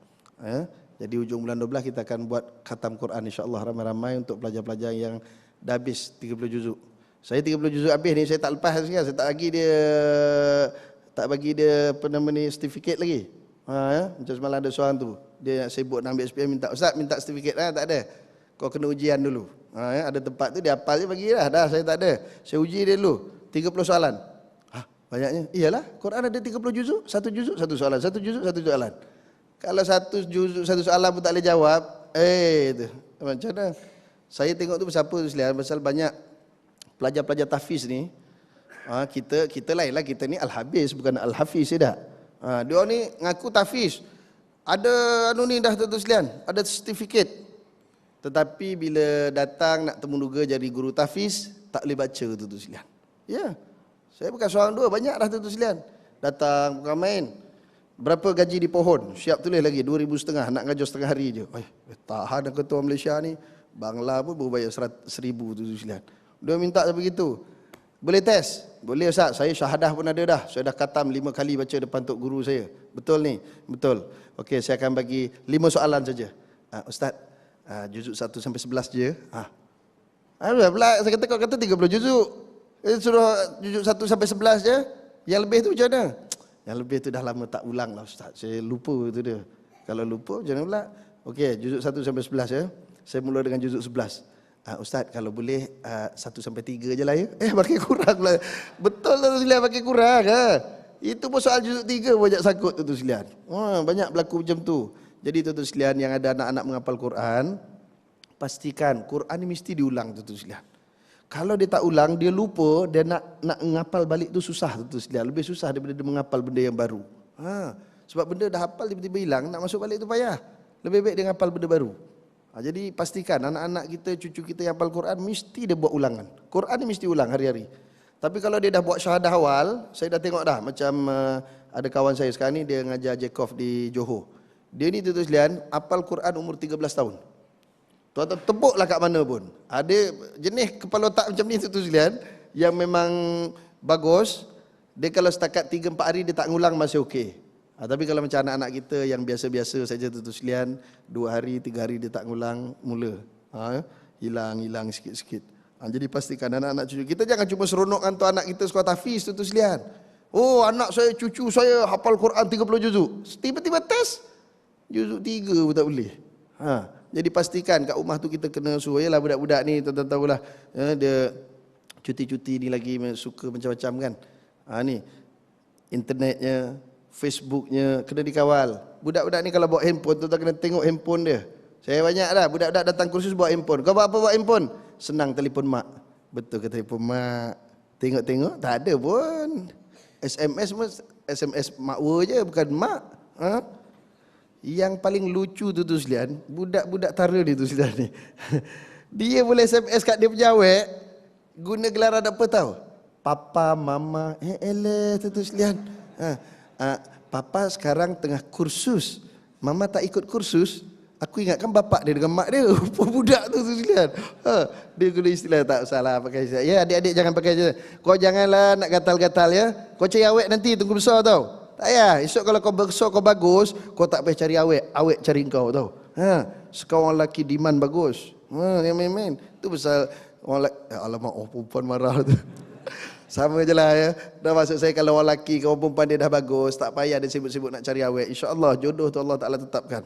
Jadi hujung bulan 12 kita akan buat khatam Quran insya-Allah ramai-ramai untuk pelajar-pelajar yang dah habis 30 juzuk. Saya 30 juzuk habis ni saya tak lepas sekarang, saya tak bagi dia apa nama ni sertifikat lagi. Macam semalam ada seorang tu, dia nak sibuk nak ambil SPM minta ustaz minta sertifikat tak ada. Kau kena ujian dulu. Ada tempat tu dia hafal je bagilah. Dah saya tak ada. Saya uji dia dulu 30 soalan. Banyaknya. Iyalah, Quran ada 30 juzuk, satu juzuk satu soalan, satu juzuk satu soalan. Kalau satu juzuk satu soalan pun tak boleh jawab, tu macam mana? Saya tengok tu pasal apa tu sekalian, pasal banyak pelajar-pelajar tahfiz ni, kita lain lah, kita ni al-hafiz bukan al-hafiz tak? Dia ni ngaku tahfiz. Ada ni dah tu sekalian, ada sertifikat. Tetapi bila datang nak temuduga jadi guru tahfiz, tak boleh baca tu sekalian. Ya. Saya bukan seorang dua, banyak dah tu sekalian. Datang bukan main. Berapa gaji di pohon? Siap tulis lagi 2,500 nak ngajar setengah hari je. Tahan ketua Malaysia ni. Bangla pun baru bayar 1,000 tu sekalian. Dia minta seperti itu. Boleh test? Boleh ustaz. Saya syahadah pun ada dah. Saya dah khatam 5 kali baca depan tok guru saya. Betul ni? Betul. Okey, saya akan bagi 5 soalan saja. Ustaz, juzuk 1 sampai 11 je. Pula saya kata kau kata 30 juzuk. Suruh juzuk 1 sampai 11 je. Yang lebih tu macam mana? Yang lebih tu dah lama tak ulang lah ustaz. Saya lupa tu dia. Kalau lupa macam mana pula? Okey, juzuk 1 sampai 11 ya. Saya mula dengan juzuk 11. Ustaz, kalau boleh 1 sampai 3 je lah ya. Makin kurang lah. Betul lah tu sekalian, makin kurang. Itu pun soal juzuk 3 banyak sakut tu sekalian. Banyak berlaku macam tu. Jadi tu sekalian yang ada anak-anak menghafal Quran, pastikan Quran ni mesti diulang tu sekalian. Kalau dia tak ulang, dia lupa, dia nak menghafal balik tu susah tu sekalian. Lebih susah daripada dia menghafal benda yang baru. Sebab benda dah hafal tiba-tiba hilang, nak masuk balik tu payah. Lebih baik dia menghafal benda baru. Jadi pastikan anak-anak kita, cucu kita yang hafal Quran, mesti dia buat ulangan. Quran ni mesti ulang hari-hari. Tapi kalau dia dah buat syahadah awal, saya dah tengok dah. Macam ada kawan saya sekarang ni, dia ngajar Jacob di Johor. Dia ni tu sekalian, hafal Quran umur 13 tahun. Tuan-tuan tebuklah kat mana pun. Ada jenis kepala otak macam ni tu sekalian, yang memang bagus. Dia kalau setakat 3-4 hari dia tak ngulang masih okey. Tapi kalau macam anak-anak kita yang biasa-biasa saja tu sekalian, 2 hari, 3 hari dia tak ngulang, mula hilang sikit-sikit. Jadi pastikan anak-anak cucu kita jangan cuma seronok hantar anak kita sekolah tahfiz tu sekalian. Anak saya, cucu saya hafal Quran 30 juzuk. Tiba-tiba test juzuk 3 pun tak boleh. Jadi pastikan kat rumah tu kita kena suruh. Yalah budak-budak ni tuan-tuan tahulah, dia cuti-cuti ni lagi suka macam-macam kan. Ni internetnya, Facebooknya kena dikawal. Budak-budak ni kalau bawa handphone, tuan-tuan kena tengok handphone dia. Saya banyak dah budak-budak datang kursus bawa handphone. Kau bawa apa bawa handphone? Senang telefon mak. Betul ke telefon mak? Tengok-tengok tak ada pun. SMS makwa je bukan mak. Yang paling lucu tu sekalian, budak-budak tara ni tu sekalian ni. Dia boleh SMS kat dia punya awek, guna gelaran apa tahu? Papa, mama, tu sekalian. Papa sekarang tengah kursus. Mama tak ikut kursus. Aku ingatkan bapak dia dengan mak dia. Budak tu sekalian. Dia guna istilah tak salah pakai istilah. Ya adik-adik jangan pakai istilah. Kau janganlah nak gatal-gatal ya. Kau cari awek nanti tunggu besar tau. Tak payah. Esok kalau kau besar kau bagus, kau tak payah cari awek. Awek cari kau tau. Sekarang orang lelaki demand bagus. Yang main-main. Itu pasal orang lelaki. Alamak, perempuan marah tu. Sama je lah ya. Dah maksud saya kalau orang lelaki, kalau perempuan dia dah bagus, tak payah dia sibuk-sibuk nak cari awek. InsyaAllah jodoh tu Allah Ta'ala tetapkan.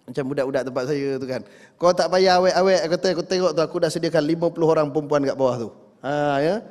Macam budak-budak tempat saya tu kan. Kau tak payah awek-awek. Aku tengok tu, aku dah sediakan 50 orang perempuan kat bawah tu. Ya.